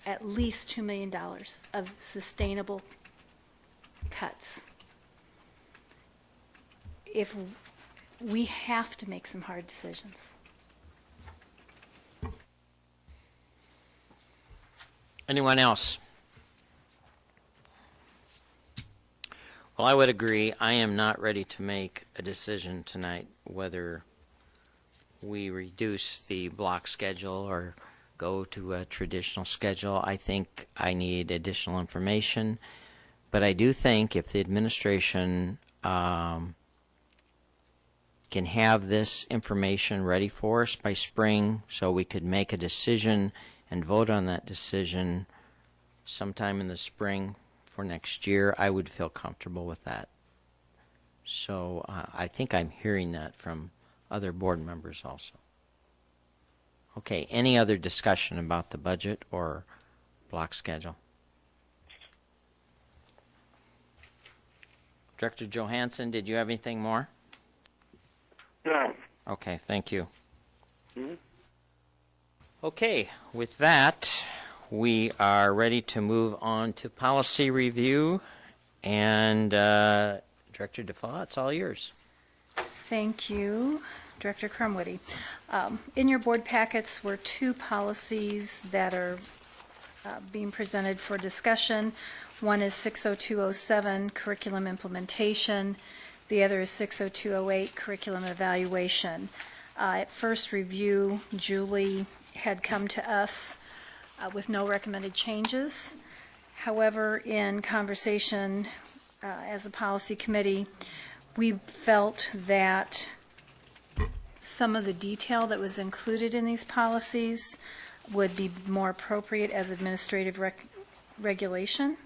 at least $2 million of sustainable cuts. If we have to make some hard decisions. Anyone else? Well, I would agree. I am not ready to make a decision tonight whether we reduce the block schedule or go to a traditional schedule. I think I need additional information, but I do think if the administration can have this information ready for us by spring so we could make a decision and vote on that decision sometime in the spring for next year, I would feel comfortable with that. So I think I'm hearing that from other board members also. Okay, any other discussion about the budget or block schedule? Director Johansson, did you have anything more? No. Okay, thank you. Okay, with that, we are ready to move on to policy review. And Director Defoe, it's all yours. Thank you, Director Crumwitty. In your board packets were two policies that are being presented for discussion. One is 60207, curriculum implementation. The other is 60208, curriculum evaluation. At first review, Julie had come to us with no recommended changes. However, in conversation as a policy committee, we felt that some of the detail that was included in these policies would be more appropriate as administrative regulation.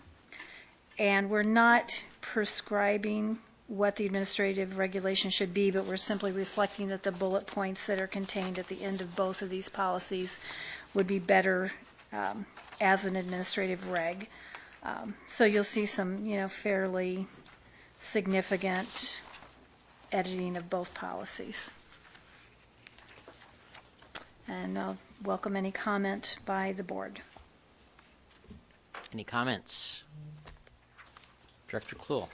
And we're not prescribing what the administrative regulation should be, but we're simply reflecting that the bullet points that are contained at the end of both of these policies would be better as an administrative reg. So you'll see some, fairly significant editing of both policies. And I'll welcome any comment by the board. Any comments? Director Kluhl.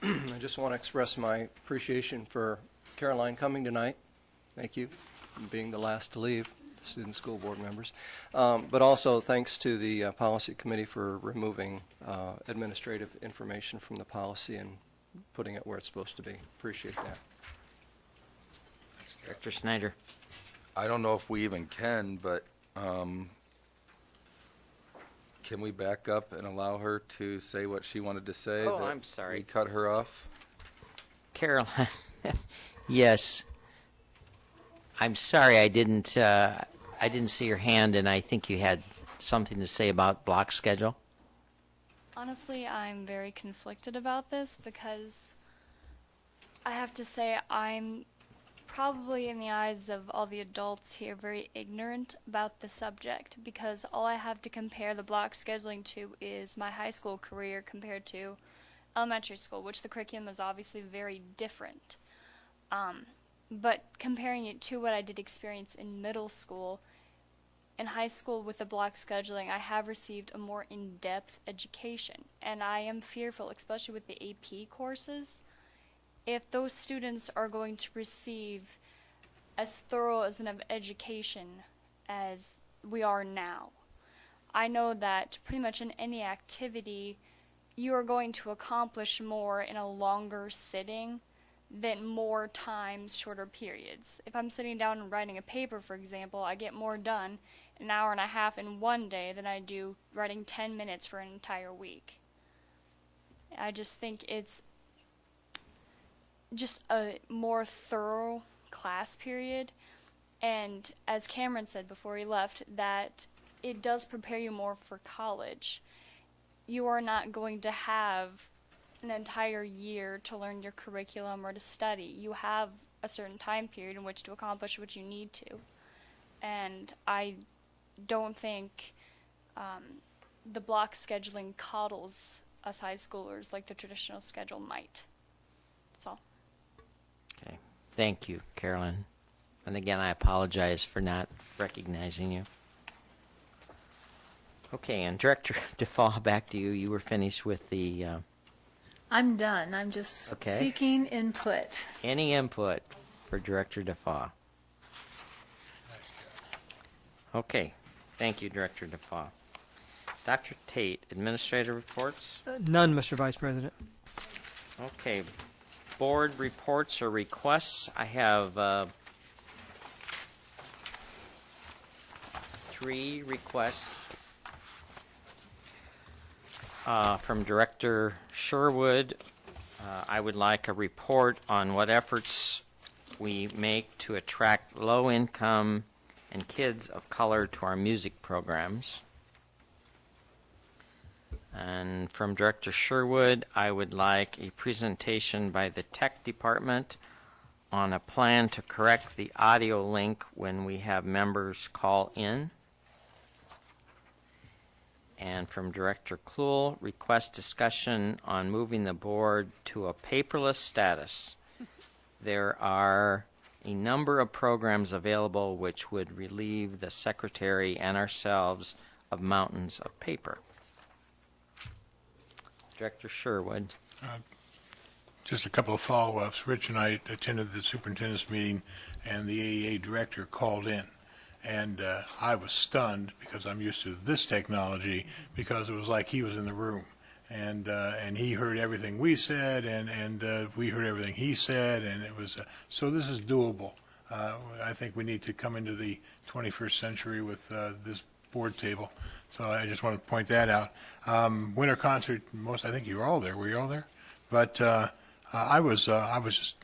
I just want to express my appreciation for Caroline coming tonight. Thank you for being the last to leave, student school board members. But also thanks to the policy committee for removing administrative information from the policy and putting it where it's supposed to be. Appreciate that. Director Snyder. I don't know if we even can, but can we back up and allow her to say what she wanted to say? Oh, that I'm sorry. We cut her off? Caroline, yes. I'm sorry I didn't see your hand, and I think you had something to say about block schedule. Honestly, I'm very conflicted about this because I have to say I'm probably, in the eyes of all the adults here, very ignorant about the subject, because all I have to compare the block scheduling to is my high school career compared to elementary school, which the curriculum is obviously very different. But comparing it to what I did experience in middle school, in high school with the block scheduling, I have received a more in-depth education, and I am fearful, especially with the AP courses, if those students are going to receive as thorough as an education as we are now. I know that pretty much in any activity, you are going to accomplish more in a longer sitting than more times shorter periods. If I'm sitting down and writing a paper, for example, I get more done an hour and a half in one day than I do writing 10 minutes for an entire week. I just think it's just a more thorough class period, and as Cameron said before he left, that it does prepare you more for college. You are not going to have an entire year to learn your curriculum or to study. You have a certain time period in which to accomplish what you need to. And I don't think the block scheduling coddles us high schoolers like the traditional schedule might. That's all. Okay. Thank you, Carolyn. And again, I apologize for not recognizing you. Okay, and Director DeFaw, back to you. You were finished with the... I'm done. I'm just Okay. seeking input. Any input for Director DeFaw? Okay. Thank you, Director DeFaw. Dr. Tate, administrative reports? None, Mr. Vice President. Okay. Board reports or requests. I have 3 requests from Director Sherwood. I would like a report on what efforts we make to attract low-income and kids of color to our music programs. And from Director Sherwood, I would like a presentation by the tech department on a plan to correct the audio link when we have members call in. And from Director Kluhl, request discussion on moving the board to a paperless status. There are a number of programs available which would relieve the secretary and ourselves of mountains of paper. Director Sherwood. Just a couple of follow-ups. Rich and I attended the superintendent's meeting, and the AEA director called in. And I was stunned because I'm used to this technology, because it was like he was in the room. And he heard everything we said, and we heard everything he said, and it was, so this is doable. I think we need to come into the 21st century with this board table. So I just want to point that out. Winter concert, I think you were all there. Were you all there? But I was just,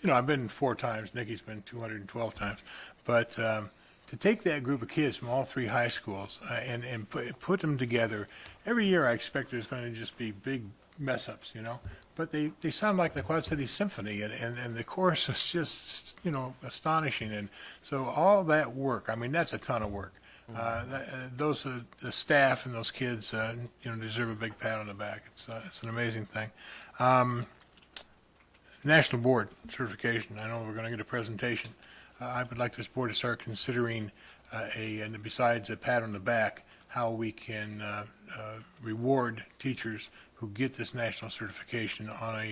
I've been 4 times. Nikki's been 212 times. But to take that group of kids from all 3 high schools and put them together, every year I expect there's going to just be big mess-ups, But they sound like the Quad City Symphony, and the chorus is just, astonishing. And so all that work, that's a ton of work. The staff and those kids, deserve a big pat on the back. It's an amazing thing. National Board certification. I know we're going to get a presentation. I would like this board to start considering and besides a pat on the back, how we can reward teachers who get this national certification on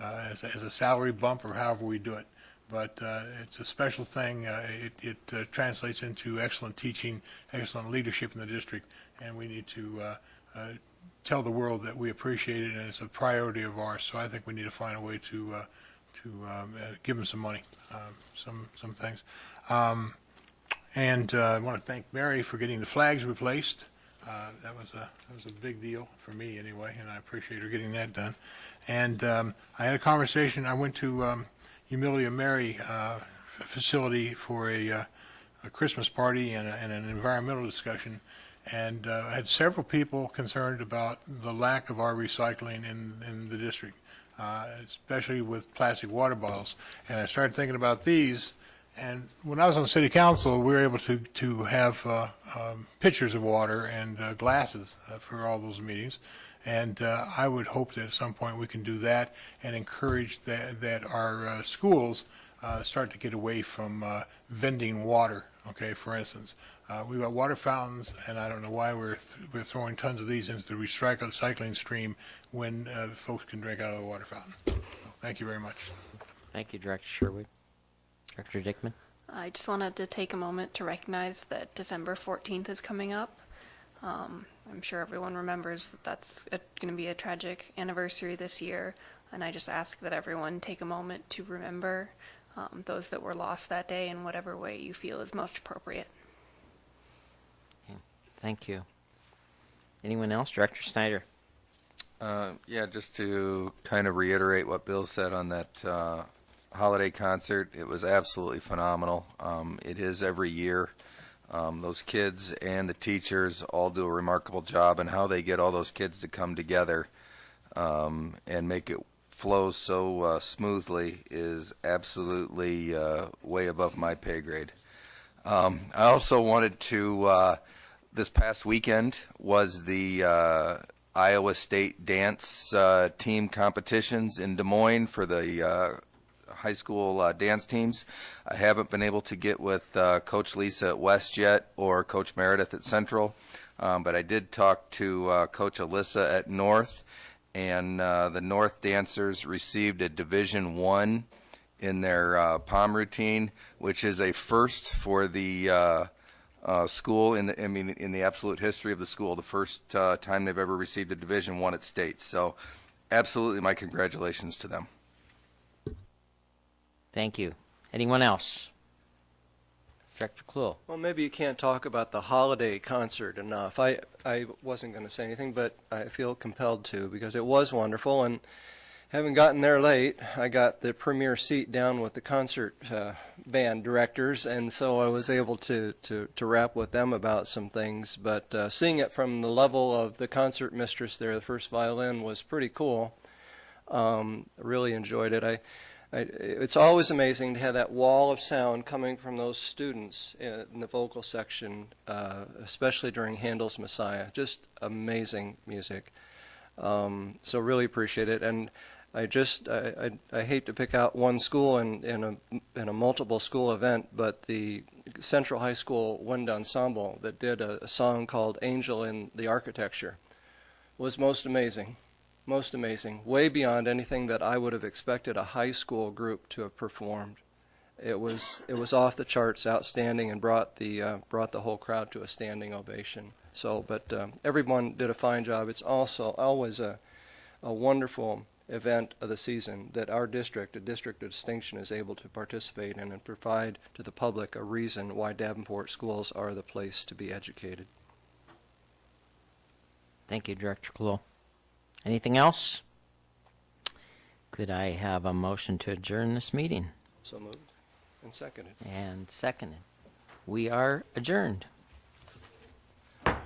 as a salary bump or however we do it. But it's a special thing. It translates into excellent teaching, excellent leadership in the district, and we need to tell the world that we appreciate it, and it's a priority of ours. So I think we need to find a way to give them some money, some things. And I want to thank Mary for getting the flags replaced. That was a big deal for me anyway, and I appreciate her getting that done. And I had a conversation. I went to Humility of Mary facility for a Christmas party and an environmental discussion, and I had several people concerned about the lack of our recycling in the district, especially with plastic water bottles. And I started thinking about these, and when I was on city council, we were able to have pitchers of water and glasses for all those meetings. And I would hope that at some point we can do that and encourage that our schools start to get away from vending water, okay, for instance. We've got water fountains, and I don't know why we're throwing tons of these into the recycling stream when folks can drink out of the water fountain. So, thank you very much. Thank you, Director Sherwood. Director Dickman? I just wanted to take a moment to recognize that December 14th is coming up. I'm sure everyone remembers that that's going to be a tragic anniversary this year, and I just ask that everyone take a moment to remember those that were lost that day in whatever way you feel is most appropriate. Thank you. Anyone else? Director Snyder? Yeah, just to kind of reiterate what Bill said on that holiday concert, it was absolutely phenomenal. It is every year. Those kids and the teachers all do a remarkable job, and how they get all those kids to come together and make it flow so smoothly is absolutely way above my pay grade. I also wanted to, this past weekend was the Iowa State dance team competitions in Des Moines for the high school dance teams. I haven't been able to get with Coach Lisa at West yet, or Coach Meredith at Central, but I did talk to Coach Alyssa at North, and the North dancers received a Division I in their POM routine, which is a first for the school in the absolute history of the school, the first time they've ever received a Division I at state. So absolutely my congratulations to them. Thank you. Anyone else? Director Kluhl? Well, maybe you can't talk about the holiday concert enough. I wasn't going to say anything, but I feel compelled to, because it was wonderful, and having gotten there late, I got the premier seat down with the concert band directors, and so I was able to rap with them about some things. But seeing it from the level of the concert mistress there, the first violin, was pretty cool. Really enjoyed it. It's always amazing to have that wall of sound coming from those students in the vocal section, especially during Handel's Messiah. Just amazing music. So really appreciate it. And I hate to pick out one school in a multiple school event, but the Central High School Wind Ensemble that did a song called Angel in the Architecture was most amazing. Most amazing, way beyond anything that I would have expected a high school group to have performed. It was off the charts, outstanding, and brought the whole crowd to a standing ovation. So, but everyone did a fine job. It's also always a wonderful event of the season that our district, a district of distinction, is able to participate in and provide to the public a reason why Davenport schools are the place to be educated. Thank you, Director Kluhl. Anything else? Could I have a motion to adjourn this meeting? So moved and seconded. And seconded. We are adjourned.